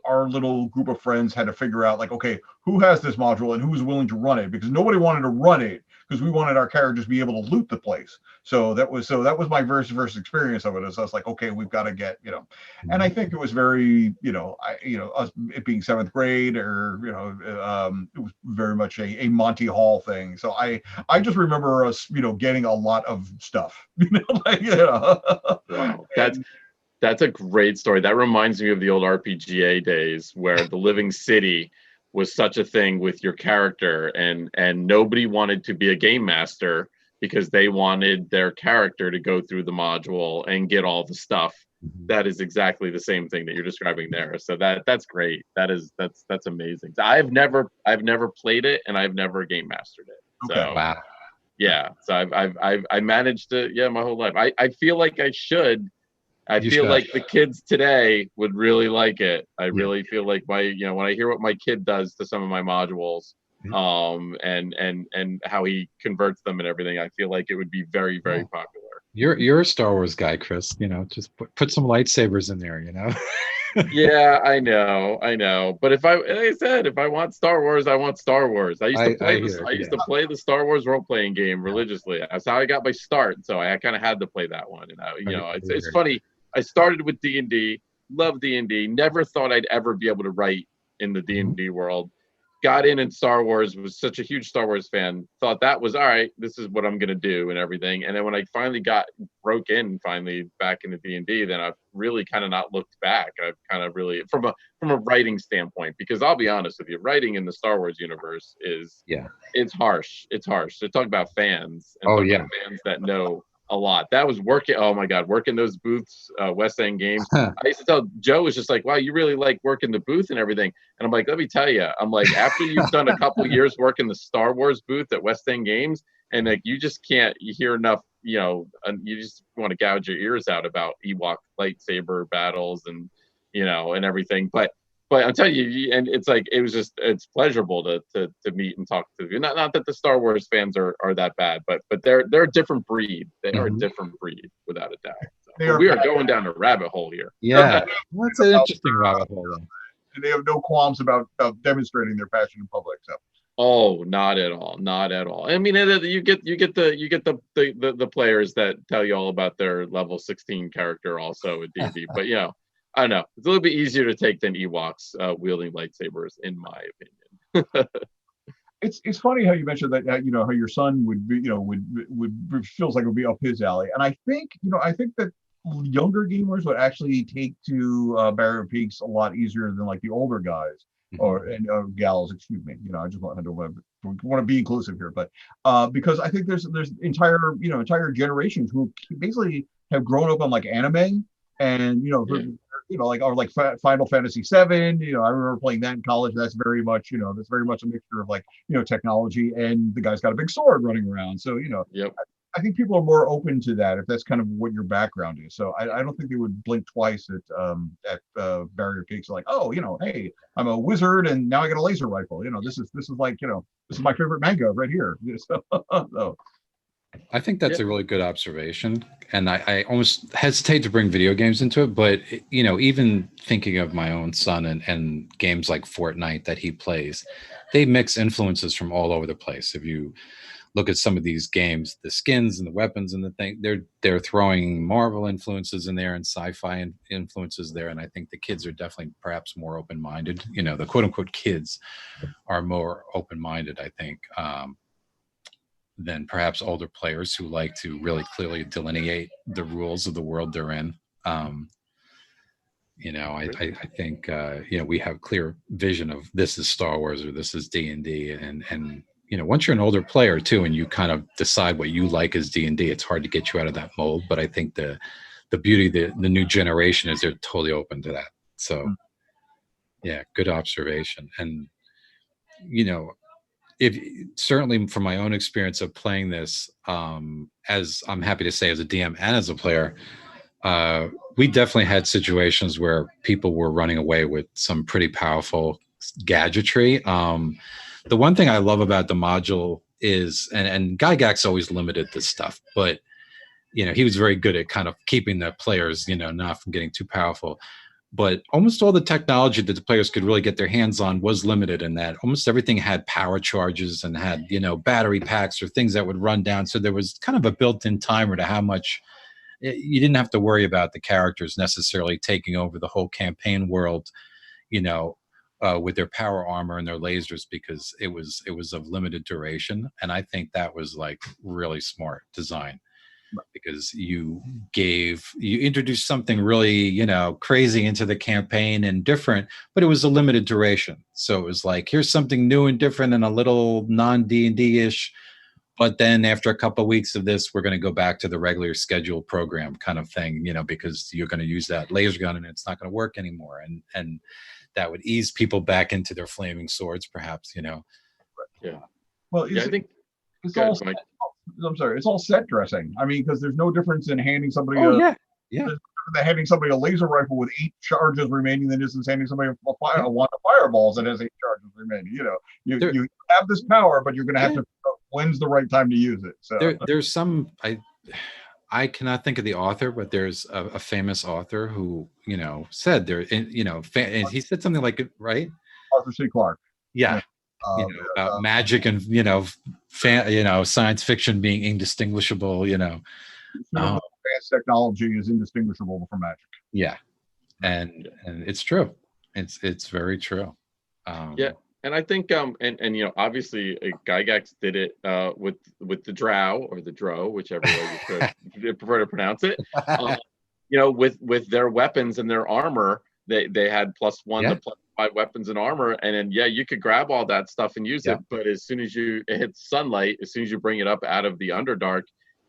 our little group of friends had to figure out, like, okay, who has this module and who's willing to run it, because nobody wanted to run it because we wanted our characters to be able to loot the place. So that was my first experience of it. Is I was like, okay, we've got to get, you know, and I think it was very, you know, us, it being seventh grade, or, you know, it was very much a Monty Hall thing. So I just remember us, you know, getting a lot of stuff, you know, like, you know. Wow. That's a great story. That reminds me of the old RPGA days, where the Living City was such a thing with your character, and nobody wanted to be a game master because they wanted their character to go through the module and get all the stuff. That is exactly the same thing that you're describing there. So that's great. That's amazing. I've never played it, and I've never game mastered it. Okay. So Wow. yeah. So I managed to, my whole life. I feel like I should. I feel like the kids today would really like it. I really feel like when I hear what my kid does to some of my modules, and how he converts them and everything, I feel like it would be very, very popular. You're a Star Wars guy, Chris. Just put some lightsabers in there. Yeah, I know. But like I said, if I want Star Wars, I want Star Wars. I used to play to play the Star Wars role-playing game religiously. That's how I got my start. So I kind of had to play that one. And it's funny. I started with D&D, loved D&D, never thought I'd ever be able to write in the D&D world. Got in Star Wars, was such a huge Star Wars fan, thought that was all right, this is what I'm going to do and everything. And then when I finally broke in back into D&D, then I've really kind of not looked back. I've kind of really, from a writing standpoint, because I'll be honest with you, writing in the Star Wars universe it's harsh. It's harsh. To talk about fans and fans that know a lot. That was working. Oh my God, working those booths, West End Games. I used to tell Joe, was just like, wow, you really like working the booth and everything. And I'm like, let me tell you, I'm like, after you've done a couple years working the Star Wars booth at West End Games, and like you just can't hear enough, and you just want to gouge your ears out about Ewok lightsaber battles and and everything. But I'm telling you, and it's like it's pleasurable to meet and talk to you. Not that the Star Wars fans are that bad, but they're a different breed. They are a different breed without a doubt. So, we are going down a rabbit hole here. Yeah, that's an interesting rabbit hole. And they have no qualms about demonstrating their passion in public. So. Oh, not at all, not at all. I mean, you get the players that tell you all about their level 16 character also at D&D, but I don't know. It's a little bit easier to take than Ewoks wielding lightsabers, in my opinion. It's funny how you mentioned that how your son would be would feels like it would be up his alley, and I think that younger gamers would actually take to Barrier Peaks a lot easier than like the older guys or gals. Excuse me. I just want to be inclusive here, but because I think there's entire generations who basically have grown up on like anime and like Final Fantasy VII. I remember playing that in college. That's very much a mixture of like technology, and the guy's got a big sword running around. So I think people are more open to that if that's kind of what your background is. So I don't think they would blink twice at Barrier Peaks like, oh, hey, I'm a wizard and now I got a laser rifle. This is like this is my favorite manga right here. So. I think that's a really good observation, and I almost hesitate to bring video games into it, but even thinking of my own son and games like Fortnite that he plays, they mix influences from all over the place. If you look at some of these games, the skins and the weapons and the thing, they're throwing Marvel influences in there and sci-fi influences there, and I think the kids are definitely perhaps more open-minded. The quote-unquote kids are more open-minded, I think, than perhaps older players who like to really clearly delineate the rules of the world they're in. I think we have clear vision of this is Star Wars or this is D&D, and once you're an older player too, and you kind of decide what you like as D&D, it's hard to get you out of that mold. But I think the beauty of the new generation is they're totally open to that. So yeah, good observation. And if certainly from my own experience of playing this, as I'm happy to say as a DM and as a player, we definitely had situations where people were running away with some pretty powerful gadgetry. The one thing I love about the module is, and Gygax always limited this stuff, but he was very good at kind of keeping the players, not from getting too powerful. But almost all the technology that the players could really get their hands on was limited in that almost everything had power charges and had, battery packs or things that would run down. So there was kind of a built-in timer to how much you didn't have to worry about the characters necessarily taking over the whole campaign world, with their power armor and their lasers, because it was of limited duration. And I think that was like really smart design, because you introduced something really, crazy into the campaign and different, but it was a limited duration. So it was like, here's something new and different and a little non-D&D-ish, But then after a couple of weeks of this, we're going to go back to the regular scheduled program kind of thing, because you're going to use that laser gun and it's not going to work anymore. And that would ease people back into their flaming swords, perhaps, Yeah. Well, Yeah, I think it's go all. ahead, Mike. I'm sorry, it's all set dressing. I mean, because there's no difference in handing somebody Oh, a yeah. handing somebody a laser rifle with 8 charges remaining than is handing somebody Yeah. a wand of fireballs that has 8 charges remaining. You have this power, but you're going to have to. When's the right time to use it? So there's some I cannot think of the author, but there's a famous author who said there, and he said something like, right? Arthur C. Clarke. Yeah. About magic and science fiction being indistinguishable. Advanced technology is indistinguishable from magic. Yeah, and it's true. It's very true. Yeah, and I think and obviously Gygax did it with the Drow or the Dro, whichever way you prefer to pronounce it. With their weapons and their armor, they had +1 to +5 weapons and armor, and then you could grab all that stuff and use it, but as soon as it hits sunlight, as soon as you bring it up out of the Underdark,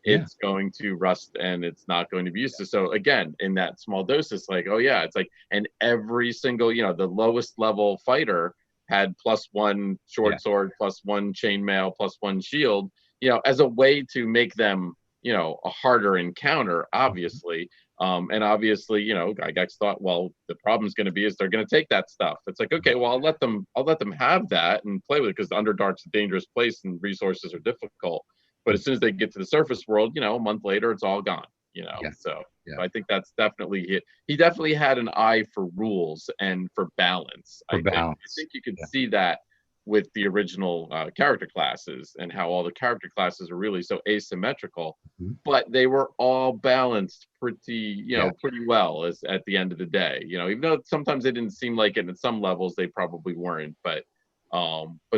it's going to rust and it's not going to be used to. So again, in that small dose, it's like, it's like, and every single, the lowest level fighter had +1 short sword, +1 chainmail, +1 shield, as a way to make them, a harder encounter, obviously. And obviously, Gygax thought, well, the problem's going to be is they're going to take that stuff. It's like, okay, well, I'll let them have that and play with it, because Underdark's a dangerous place and resources are difficult. But as soon as they get to the surface world, a month later, it's all gone. So I think that's definitely it. He definitely had an eye for rules and for balance. I think you can see that with the original character classes and how all the character classes are really so asymmetrical, but they were all balanced pretty well at the end of the day. Even though sometimes they didn't seem like it, at some levels they probably weren't, but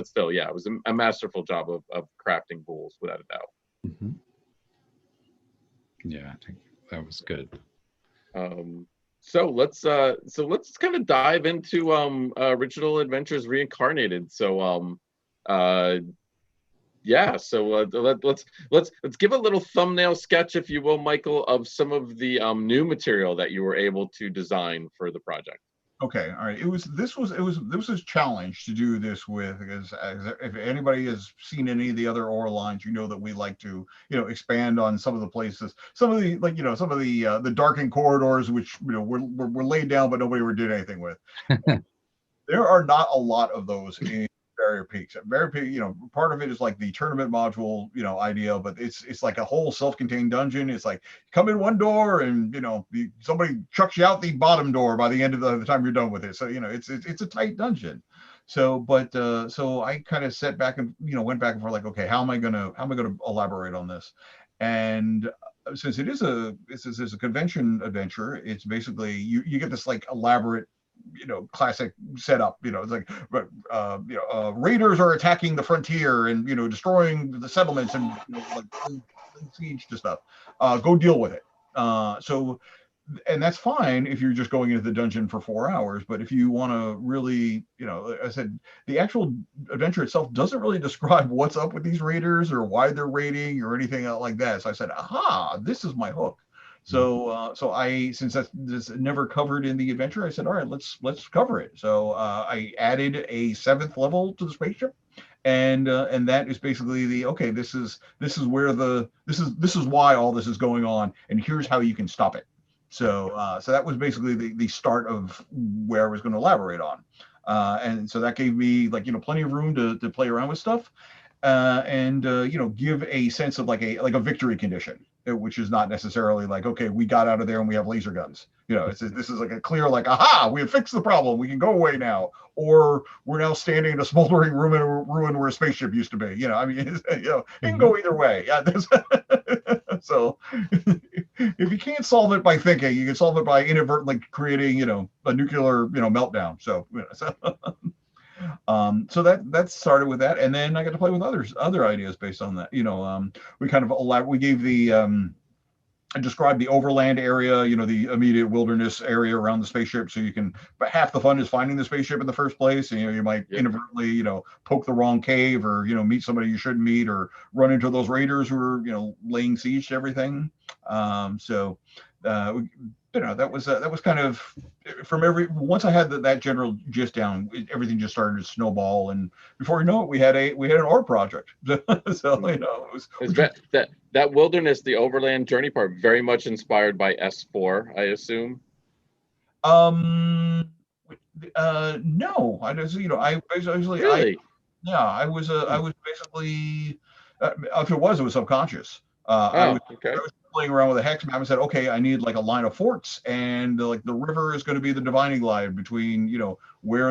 still, it was a masterful job of crafting rules, without a doubt. Yeah, I think that was good. So let's kind of dive into original Adventures Reincarnated. So let's give a little thumbnail sketch, if you will, Michael, of some of the new material that you were able to design for the project. Okay, all right. This was a challenge to do this with, because if anybody has seen any of the other Aura lines, that we like to expand on some of the places, some of the the darkened corridors which were laid down but nobody ever did anything with. There are not a lot of those in Barrier Peaks. Barrier Peak, part of it is like the tournament module, idea, but it's like a whole self-contained dungeon. It's like come in one door and somebody chucks you out the bottom door by the end of the time you're done with it. So it's a tight dungeon. So so I kind of sat back and went back and forth, like, okay, how am I gonna elaborate on this? And since it is a convention adventure, it's basically you get this like elaborate classic setup. It's like raiders are attacking the frontier and destroying the settlements and like siege to stuff. Go deal with it. And that's fine if you're just going into the dungeon for 4 hours. But if you want to really, I said the actual adventure itself doesn't really describe what's up with these raiders or why they're raiding or anything like that. So I said, aha, this is my hook. So since that's never covered in the adventure, I said, all right, let's cover it. So I added a 7th level to the spaceship, and that is basically this is where this is why all this is going on, and here's how you can stop it. So that was basically the start of where I was going to elaborate on, and so that gave me plenty of room to play around with stuff. And give a sense of like a victory condition, which is not necessarily like, okay, we got out of there and we have laser guns. This is like a clear, like, aha, we have fixed the problem, we can go away now, or we're now standing in a smoldering ruin where a spaceship used to be. It can go either way. Yeah. So if you can't solve it by thinking, you can solve it by inadvertently creating a nuclear meltdown. So so that started with that, and then I got to play with other ideas based on that. We kind of we gave the I described the overland area, you know, the immediate wilderness area around the spaceship. So you can, but half the fun is finding the spaceship in the first place. And, you know, you might inadvertently, you know, poke the wrong cave, or, you know, meet somebody you shouldn't meet, or run into those raiders who are, you know, laying siege to everything. You know, that was kind of once I had that general gist down, everything just started to snowball, and before you know it, we had an ore project. So, you know, that wilderness, the overland journey part, very much inspired by S4, I assume. No, I just, you know, I basically, really? I was basically, if it was subconscious. I was playing around with a hex map and said, okay, I need like a line of forts, and like the river is going to be the dividing line between, you know, where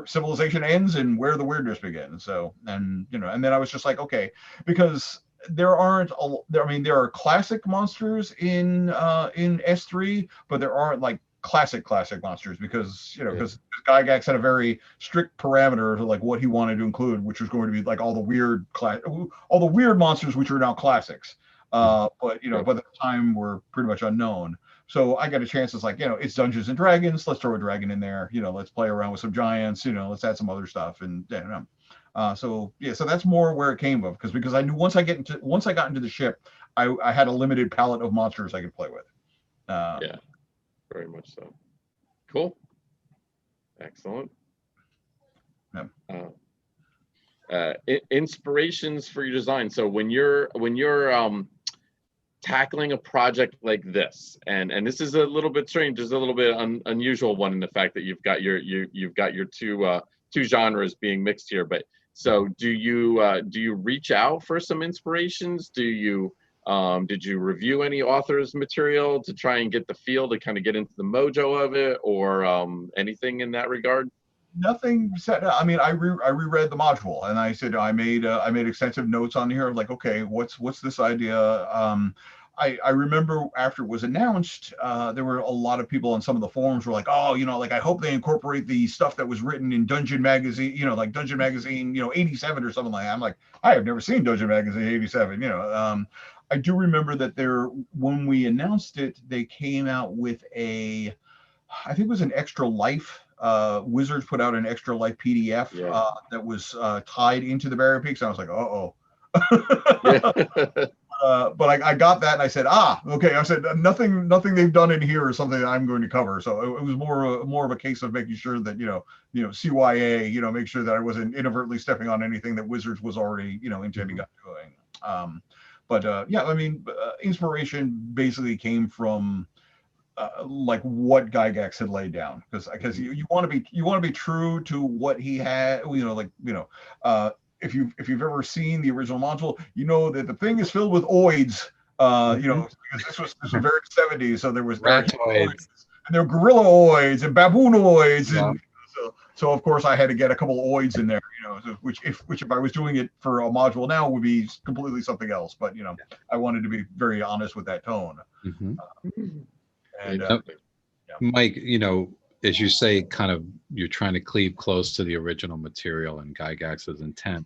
civilization ends and where the weirdness begins. So, and, you know, and then I was just like, okay, because there are classic monsters in S3, but there aren't like classic monsters, because, you know, because Gygax had a very strict parameter to like what he wanted to include, which was going to be like all the weird monsters, which are now classics. But, you know, by the time were pretty much unknown. So I got a chance. It's like, you know, it's Dungeons and Dragons. Let's throw a dragon in there. You know, let's play around with some giants. You know, let's add some other stuff. And you know, so that's more where it came of, because I knew once I got into the ship, I had a limited palette of monsters I could play with. Yeah, very much so. Cool. Excellent. Yeah. Inspirations for your design. So when you're tackling a project like this, and this is a little bit strange, there's a little bit unusual one in the fact that you've got your two genres being mixed here. But so do you reach out for some inspirations? Did you review any author's material to try and get the feel, to kind of get into the mojo of it, or anything in that regard? Nothing set. I mean, I reread the module, and I said I made extensive notes on here, like, okay, what's this idea? I remember after it was announced, there were a lot of people on some of the forums were like, oh, you know, like, I hope they incorporate the stuff that was written in Dungeon Magazine, you know, like Dungeon Magazine, you know, 87 or something like that. I'm like, I have never seen Dungeon Magazine 87, you know. I do remember that when we announced it, they came out with I think it was an Extra Life. Wizards put out an Extra Life PDF that was tied into the Barrier Peaks. I was like, but I got that, and I said, okay. I said, nothing they've done in here is something that I'm going to cover. So it was more of a case of making sure that, you know, CYA, you know, make sure that I wasn't inadvertently stepping on anything that Wizards was already, you know, intending on doing. I mean, inspiration basically came from like what Gygax had laid down, because you want to be true to what he had, you know, like, you know, if you've ever seen the original module, you know that the thing is filled with oids, you know, because this was very 70s, so there was Ratoids, and there were gorilloids and baboonoids, and so of course I had to get a couple of oids in there, you know, which if I was doing it for a module now would be completely something else, but, you know, I wanted to be very honest with that tone. And Mike, you know, as you say, kind of you're trying to cleave close to the original material and Gygax's intent.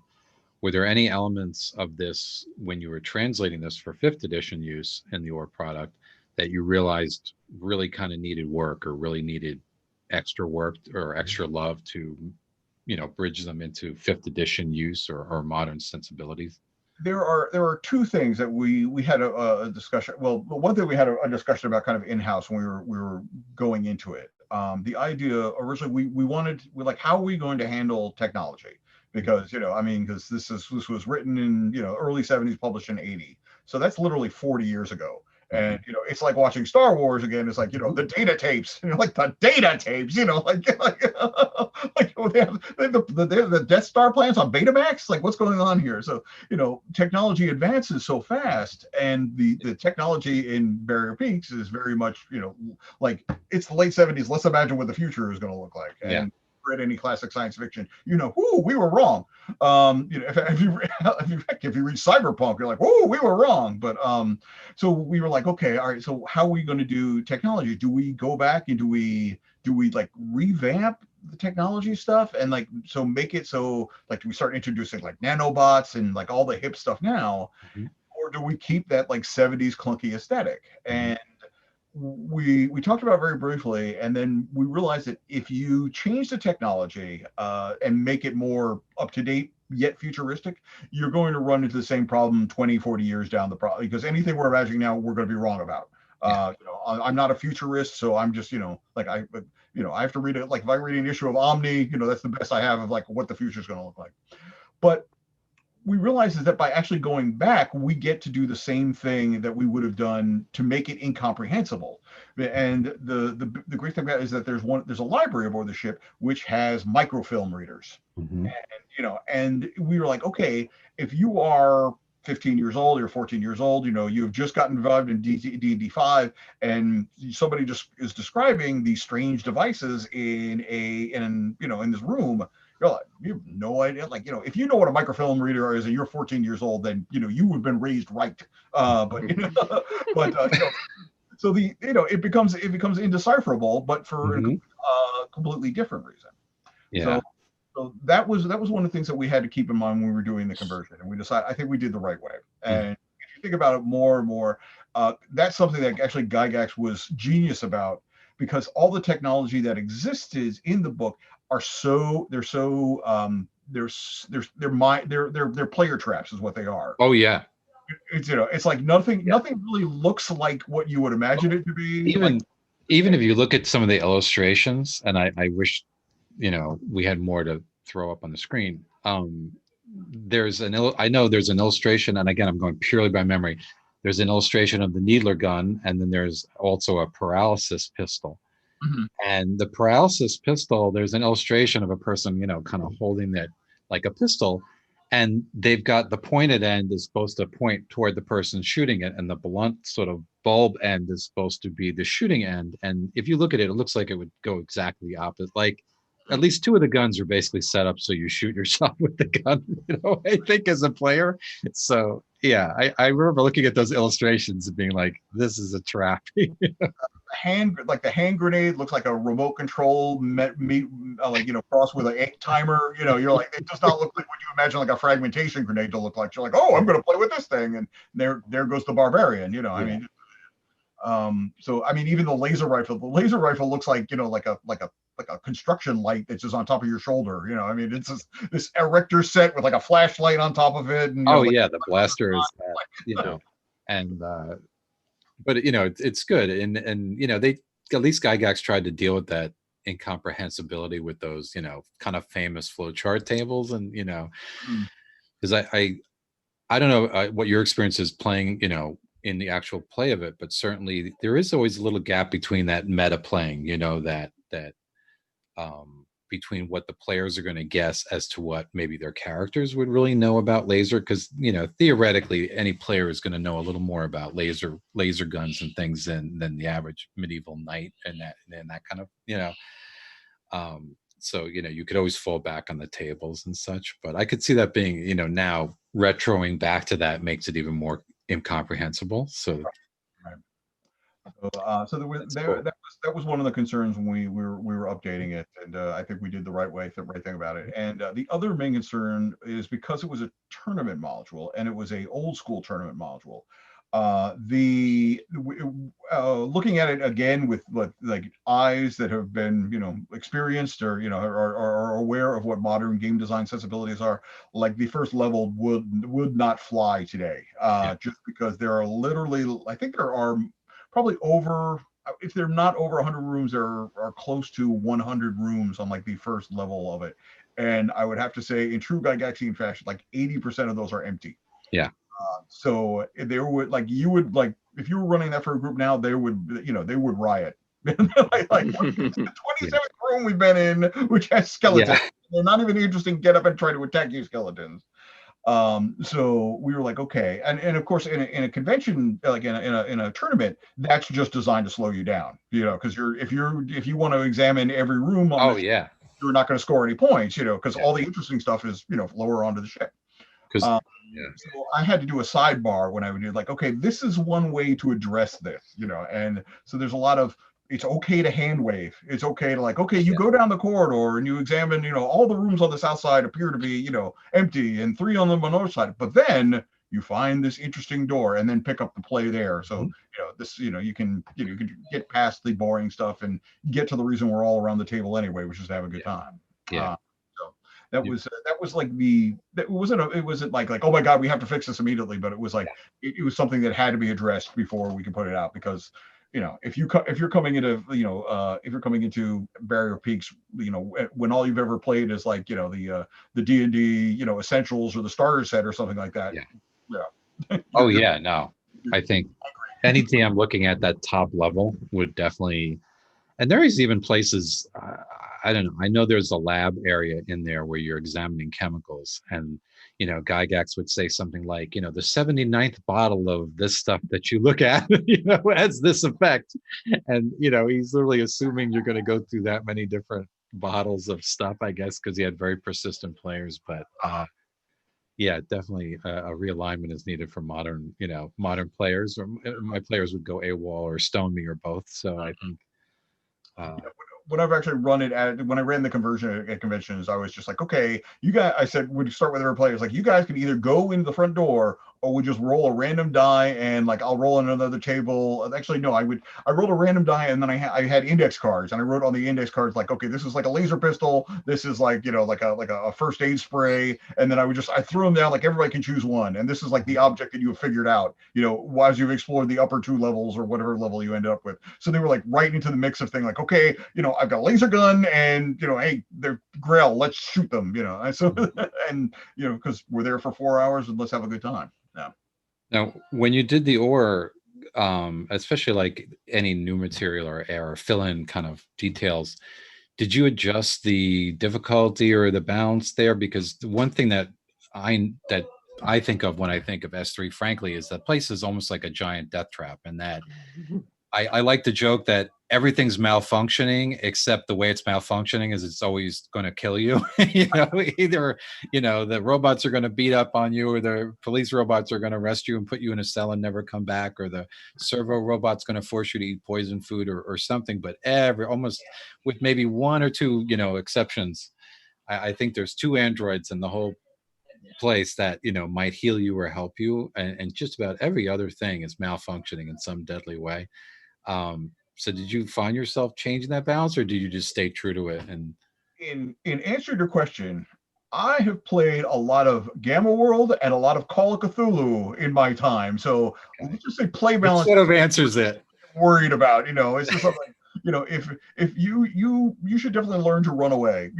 Were there any elements of this when you were translating this for 5th edition use in the OR product that you realized really kind of needed work, or really needed extra work or extra love to, you know, bridge them into 5th edition use or modern sensibilities? There are two things that we had a discussion. Well, one thing we had a discussion about kind of in-house when we were going into it. The idea originally, we're like, how are we going to handle technology? Because, you know, I mean, because this was written in, you know, early 70s, published in 80, so that's literally 40 years ago. And, you know, it's like watching Star Wars again. It's like, you know, the data tapes, you know, like the data tapes, you know, like they have the Death Star plans on Betamax. Like, what's going on here? So, you know, technology advances so fast, and the technology in Barrier Peaks is very much, you know, like, it's the late 70s. Let's imagine what the future is going to look like. And read any classic science fiction, you know, we were wrong. You know, if you read Cyberpunk, you're like, we were wrong. But so we were like, okay, all right, so how are we going to do technology? Do we go back and do we like revamp the technology stuff, and like, so make it so, like, do we start introducing like nanobots and like all the hip stuff now? Or or do we keep that like 70s clunky aesthetic? And we talked about it very briefly, and then we realized that if you change the technology and make it more up to date yet futuristic, you're going to run into the same problem 20, 40 years down the problem, because anything we're imagining now, we're going to be wrong about. You know, I'm not a futurist, so I'm just, you know, like I have to read it. Like if I read an issue of Omni, you know, that's the best I have of like what the future is going to look like. But we realize is that by actually going back, we get to do the same thing that we would have done to make it incomprehensible. And the great thing about it is that there's a library aboard the ship which has microfilm readers. And, you know, and we were like, okay, if you are 15 years old, you're 14 years old, you know, you've just gotten involved in D&D 5, and somebody just is describing these strange devices in this room. You're like, you have no idea. Like, you know, if you know what a microfilm reader is and you're 14 years old, then, you know, you have been raised right. But, you know, you know, so it becomes indecipherable, but for a completely different reason. Yeah. So that was one of the things that we had to keep in mind when we were doing the conversion, and we decided, I think we did the right way. And if you think about it more and more, that's something that actually Gygax was genius about, because all the technology that existed in the book are they're player traps is what they are. Oh yeah. It's, you know, it's like nothing really looks like what you would imagine it to be. Even if you look at some of the illustrations, and I wish, you know, we had more to throw up on the screen. I know there's an illustration, and again, I'm going purely by memory. There's an illustration of the needler gun, and then there's also a paralysis pistol. And the paralysis pistol, there's an illustration of a person, you know, kind of holding it like a pistol, and they've got the pointed end is supposed to point toward the person shooting it, and the blunt sort of bulb end is supposed to be the shooting end. And if you look at it, it looks like it would go exactly opposite. Like at least two of the guns are basically set up so you shoot yourself with the gun, you know, I think, as a player. So yeah, I remember looking at those illustrations and being like, this is a trap. The hand grenade looks like a remote control like, you know, crossed with an egg timer. You know, you're like, it does not look like what you imagine like a fragmentation grenade to look like. You're like, oh, I'm going to play with this thing, and there goes the barbarian. You know, I mean, so I mean, even the laser rifle looks like, you know, like a construction light that's just on top of your shoulder. You know, I mean, it's this erector set with like a flashlight on top of it. And, the blaster is that, you know, and but you know, it's good, and you know, they at least Gygax tried to deal with that incomprehensibility with those, you know, kind of famous flowchart tables, and you know, because I don't know what your experience is playing, you know, in the actual play of it, but certainly there is always a little gap between that meta playing, you know, that between what the players are going to guess as to what maybe their characters would really know about laser, because you know, theoretically any player is going to know a little more about laser guns and things than the average medieval knight, and that kind of, you know, so you know, you could always fall back on the tables and such, but I could see that being, you know, now retroing back to that makes it even more incomprehensible. So so that was one of the concerns when we were updating it, and I think we did the right thing about it. And the other main concern is because it was a tournament module, and it was a old school tournament module. Looking at it again with like eyes that have been, you know, experienced, or you know, are aware of what modern game design sensibilities are, like the first level would not fly today, just because there are literally, I think there are probably over, if they're not over 100 rooms, there are close to 100 rooms on like the first level of it. And I would have to say, in true Gygaxian fashion, like 80% of those are empty. Yeah. So there would, like, you would, like, if you were running that for a group now, they would, you know, they would riot. like the 27th room we've been in, which has skeletons. They're not even interested in get up and try to attack you skeletons. So we were like, okay, and of course in a convention, like in a tournament, that's just designed to slow you down, you know, because if you want to examine every room on you're not going to score any points, you know, because all the interesting stuff is, you know, lower onto the ship. So I had to do a sidebar when I would do, like, okay, this is one way to address this, you know, and so there's a lot of, it's okay to hand wave. It's okay to, like, okay, you go down the corridor and you examine, you know, all the rooms on the south side appear to be, you know, empty, and 3 on the north side. But then you find this interesting door, and then pick up the play there. So this, you can get past the boring stuff and get to the reason we're all around the table anyway, which is to have a good time. Yeah. So that was like it wasn't like oh my god, we have to fix this immediately, but it was like it was something that had to be addressed before we could put it out, because if you're coming into if you're coming into Barrier Peaks, when all you've ever played is like the D&D essentials or the starter set or something like that. Oh yeah, no, I think any DM looking at that top level would definitely. And there is even places, I don't know, I know there's a lab area in there where you're examining chemicals, and, Gygax would say something like, the 79th bottle of this stuff that you look at, has this effect. And, he's literally assuming you're going to go through that many different bottles of stuff, I guess, because he had very persistent players. But yeah, definitely a realignment is needed for modern players, or my players would go AWOL or stone me or both. So I think, when I've actually run it when I ran the conversion at conventions, I was just like, okay, I said, would start with our players, like, you guys can either go into the front door, or we just roll a random die, and like I'll roll on another table. Actually, no, I rolled a random die, and then I had index cards, and I wrote on the index cards like, okay, this is like a laser pistol, this is like like a first aid spray, and then I threw them down, like everybody can choose one, and this is like the object that you have figured out, as you've explored the upper 2 levels or whatever level you ended up with. So they were like right into the mix of thing, like, okay, I've got a laser gun, and hey, they're Grail, let's shoot them, So and because we're there for 4 hours, and let's have a good time. Now, when you did the ore, especially like any new material or fill-in kind of details, did you adjust the difficulty or the balance there? Because the one thing that I think of when I think of S3, frankly, is that place is almost like a giant death trap, and that I like to joke that everything's malfunctioning, except the way it's malfunctioning is it's always going to kill you. Either the robots are going to beat up on you, or the police robots are going to arrest you and put you in a cell and never come back, or the servo robot's going to force you to eat poison food or something. But almost with maybe 1 or 2 exceptions, I think there's 2 androids in the whole place that might heal you or help you, and just about every other thing is malfunctioning in some deadly way. So did you find yourself changing that balance, or did you just stay true to it? And in answer to your question, I have played a lot of Gamma World and a lot of Call of Cthulhu in my time. So let's just say play balance sort of answers it. Worried about, it's just like, if you should definitely learn to run away.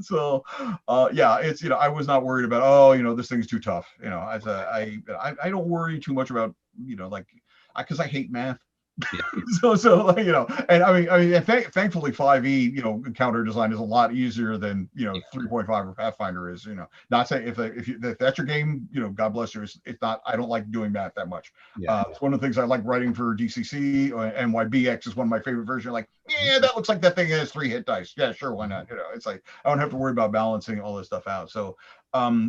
So yeah, it's I was not worried about this thing's too tough. I don't worry too much about like, because I hate math. So and I mean thankfully 5e encounter design is a lot easier than 3.5 or Pathfinder is. Not saying if that's your game, God bless you, it's not. I don't like doing math that much. It's one of the things I like writing for DCC, and NYBX is one of my favorite versions. Like, yeah, that looks like that thing has 3 hit dice. Yeah, sure, why not? It's like I don't have to worry about balancing all this stuff out. So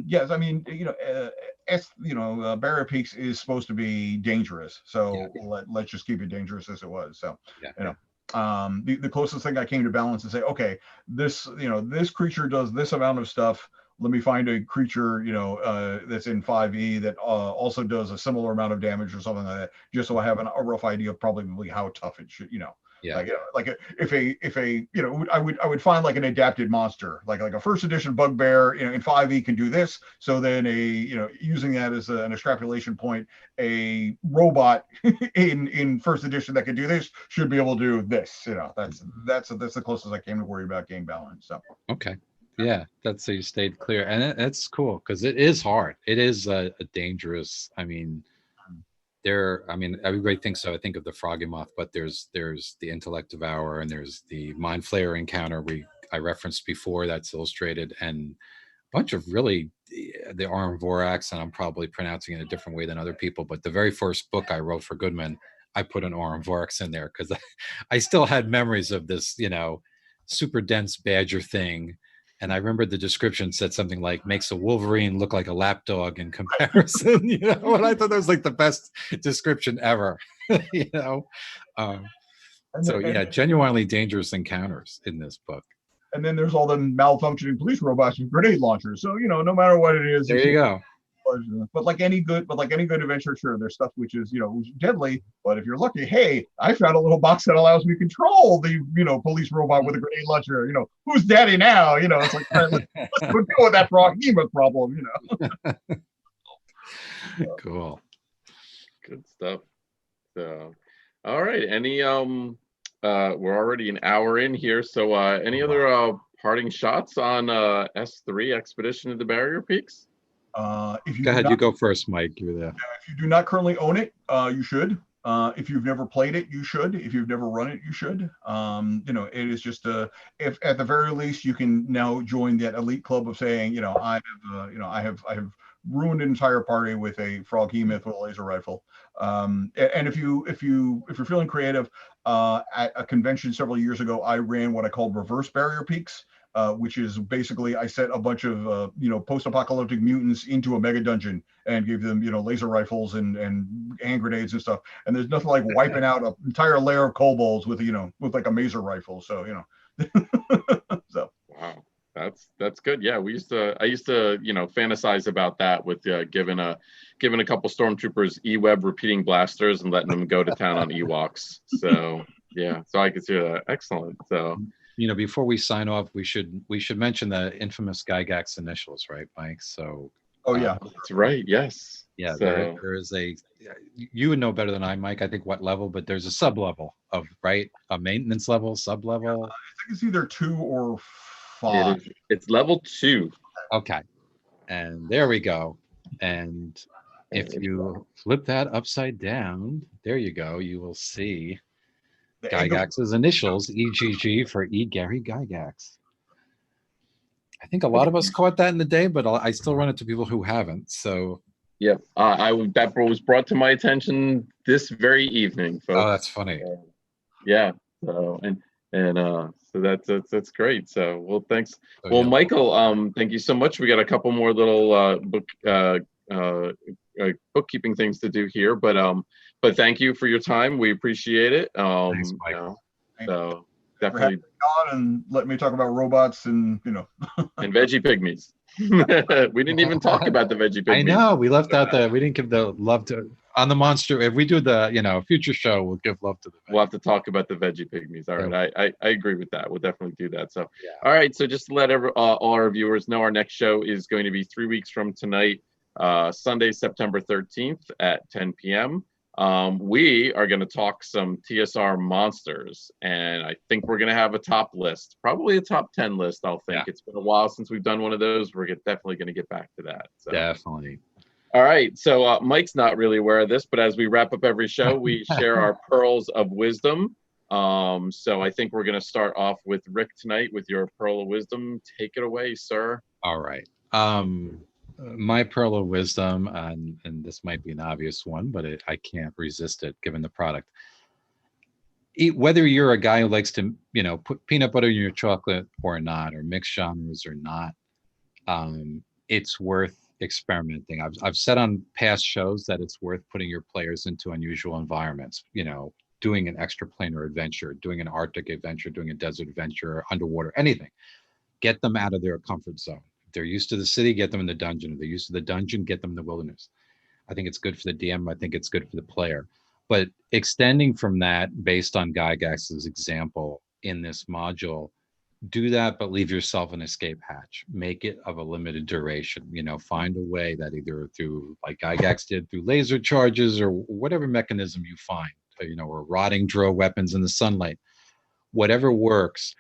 yes, I mean Barrier Peaks is supposed to be dangerous, so let's just keep it dangerous as it was. So the closest thing I came to balance is say, okay, this creature does this amount of stuff. Let me find a creature that's in 5e that also does a similar amount of damage or something like that, just so I have a rough idea of probably how tough it should. Like if I would find like an adapted monster, like a first edition bugbear, in 5e can do this. So then using that as an extrapolation point, a robot in first edition that can do this should be able to do this. That's the closest I came to worry about game balance. So okay, yeah, that's so you stayed clear, and it's cool because it is hard. It is a dangerous. I mean, everybody thinks so. I think of the Froggy Moth, but there's the Intellect Devourer, and there's the Mind Flayer encounter I referenced before, that's illustrated, and a bunch of really the Aurum Vorax, and I'm probably pronouncing it a different way than other people, but the very first book I wrote for Goodman, I put an Aurum Vorax in there because I still had memories of this, super dense badger thing. And I remember the description said something like makes a Wolverine look like a lapdog in comparison, and I thought that was like the best description ever, genuinely dangerous encounters in this book. And then there's all the malfunctioning police robots with grenade launchers. So, no matter what it is. There you go. But like any good adventure, sure, there's stuff which is deadly. But if you're lucky, hey, I found a little box that allows me to control the police robot with a grenade launcher. Who's daddy now? It's like, all right, let's go deal with that behemoth problem. Cool. Good stuff. So, all right. Any we're already an hour in here. So, any other parting shots on S3 Expedition of the Barrier Peaks? If you Go ahead, you go first, Mike. You're there. If you do not currently own it, you should. If you've never played it, you should. If you've never run it, you should. It is just if at the very least you can now join that elite club of saying, I have ruined an entire party with a frog behemoth with a laser rifle. And if you're feeling creative, at a convention several years ago, I ran what I called reverse barrier peaks. Which is basically I set a bunch of post-apocalyptic mutants into a mega dungeon and gave them laser rifles and hand grenades and stuff. And there's nothing like wiping out an entire layer of kobolds with like a maser rifle. So so wow, that's good. Yeah, I used to fantasize about that with giving a couple stormtroopers E-web repeating blasters and letting them go to town on Ewoks. So yeah, so I could see that. Excellent. So. Before we sign off, we should mention the infamous Gygax initials, right, Mike? So. Oh yeah, that's right. Yes. Yeah, so, there is you would know better than I, Mike. I think what level, but there's a sub level of a maintenance level, sub level. I think it's either 2 or 5. It's level 2. Okay, and there we go. And if you flip that upside down, there you go. You will see Gygax's initials, EGG for E. Gary Gygax. I think a lot of us caught that in the day, but I still run it to people who haven't. So yeah, that was brought to my attention this very evening, folks. Oh, that's funny. Yeah. So so that's great. So well, thanks. So, well, yeah. Michael, thank you so much. We got a couple more little bookkeeping things to do here, but thank you for your time. We appreciate it. Thanks, Michael. So definitely on and let me talk about robots and and veggie pygmies. We didn't even talk about the veggie pygmies. I know we left out we didn't give the love to on the monster. If we do the future show, we'll give love to the we'll have to talk about the veggie pygmies. All right, I agree with that. We'll definitely do that. So yeah. All right, so just to let all our viewers know, our next show is going to be 3 weeks from tonight, Sunday, September 13th at 10 p.m. We are going to talk some TSR monsters, and I think we're going to have a top list, probably a top 10 list. I'll think. Yeah. It's been a while since we've done one of those. We're definitely going to get back to that. So. Definitely. All right. So Mike's not really aware of this, but as we wrap up every show, we share our pearls of wisdom. So I think we're going to start off with Rick tonight with your pearl of wisdom. Take it away, sir. All right. My pearl of wisdom, and this might be an obvious one, but I can't resist it given the product. Whether you're a guy who likes to, put peanut butter in your chocolate or not, or mix genres or not, it's worth experimenting. I've said on past shows that it's worth putting your players into unusual environments, doing an extraplanar adventure, doing an Arctic adventure, doing a desert adventure, underwater, anything. Get them out of their comfort zone. They're used to the city, get them in the dungeon. If they're used to the dungeon, get them in the wilderness. I think it's good for the DM. I think it's good for the player. But extending from that, based on Gygax's example in this module, do that, but leave yourself an escape hatch. Make it of a limited duration. Find a way that either through, like Gygax did, through laser charges or whatever mechanism you find, or rotting drill weapons in the sunlight, whatever works.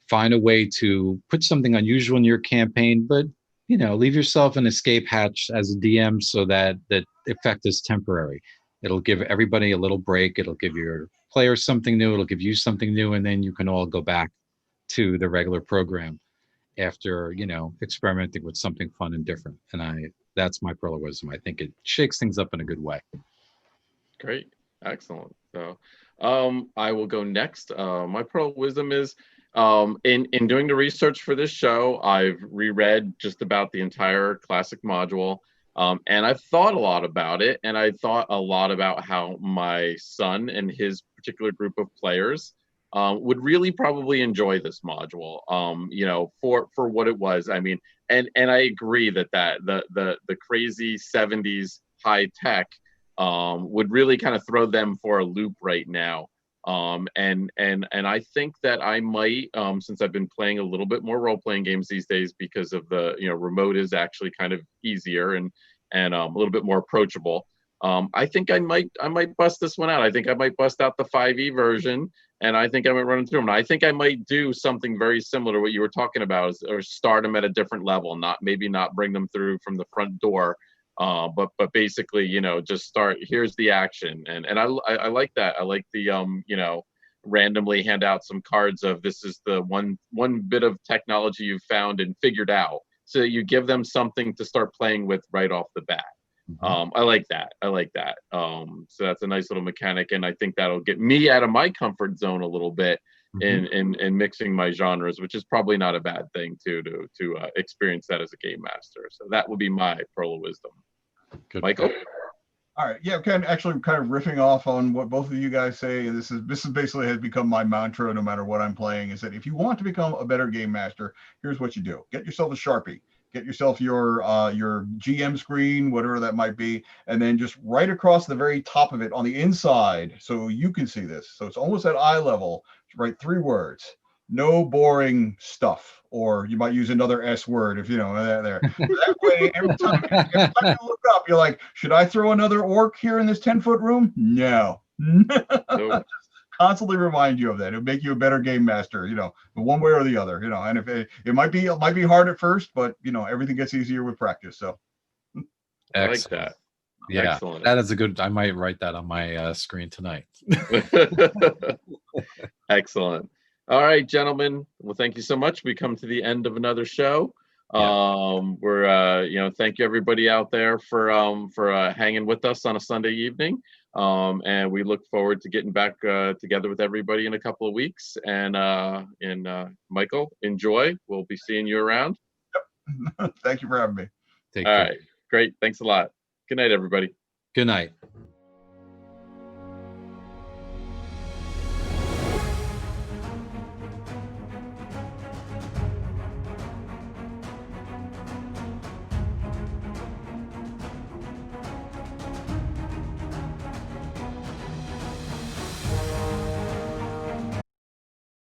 Find a way to put something unusual in your campaign, but leave yourself an escape hatch as a DM so that effect is temporary. It'll give everybody a little break. It'll give your players something new. It'll give you something new, and then you can all go back to the regular program after experimenting with something fun and different. And that's my pearl of wisdom. I think it shakes things up in a good way. Great, excellent. So I will go next. My pearl of wisdom is. In doing the research for this show, I've reread just about the entire classic module, and I've thought a lot about it, and I thought a lot about how my son and his particular group of players would really probably enjoy this module, you know, for what it was. I mean, and I agree that the crazy 70s high tech would really kind of throw them for a loop right now. And I think that I might, since I've been playing a little bit more role-playing games these days because of the, you know, remote is actually kind of easier and a little bit more approachable. I think I might bust this one out. I think I might bust out the 5e version, and I think I might run through them. And I think I might do something very similar to what you were talking about, or start them at a different level, maybe not bring them through from the front door, but basically, you know, just start. Here's the action, and I like that. I like the you know, randomly hand out some cards of this is the one bit of technology you've found and figured out, so that you give them something to start playing with right off the bat. I like that. So that's a nice little mechanic, and I think that'll get me out of my comfort zone a little bit in mixing my genres, which is probably not a bad thing to experience that as a game master. So that would be my pearl of wisdom. Good. Michael? All right, yeah, actually kind of riffing off on what both of you guys say. This is basically has become my mantra no matter what I'm playing, is that if you want to become a better game master, here's what you do. Get yourself a Sharpie. Get yourself your GM screen, whatever that might be, and then just right across the very top of it on the inside, so you can see this. So it's almost at eye level. Write 3 words: no boring stuff, or you might use another S word if you know there. That way, every time you look up, you're like, should I throw another orc here in this 10-foot room? No. Nope. Constantly remind you of that. It'll make you a better game master, you know, one way or the other, you know. And if it might be hard at first, but you know, everything gets easier with practice. So I like that. Yeah, excellent. That is a good. I might write that on my screen tonight. Excellent. All right, gentlemen. Well, thank you so much. We come to the end of another show. We're you know, thank you everybody out there for hanging with us on a Sunday evening. And we look forward to getting back together with everybody in a couple of weeks. And Michael, enjoy. We'll be seeing you around. Yep. Thank you for having me. Take care. All right. Great. Thanks a lot. Good night, everybody. Good night.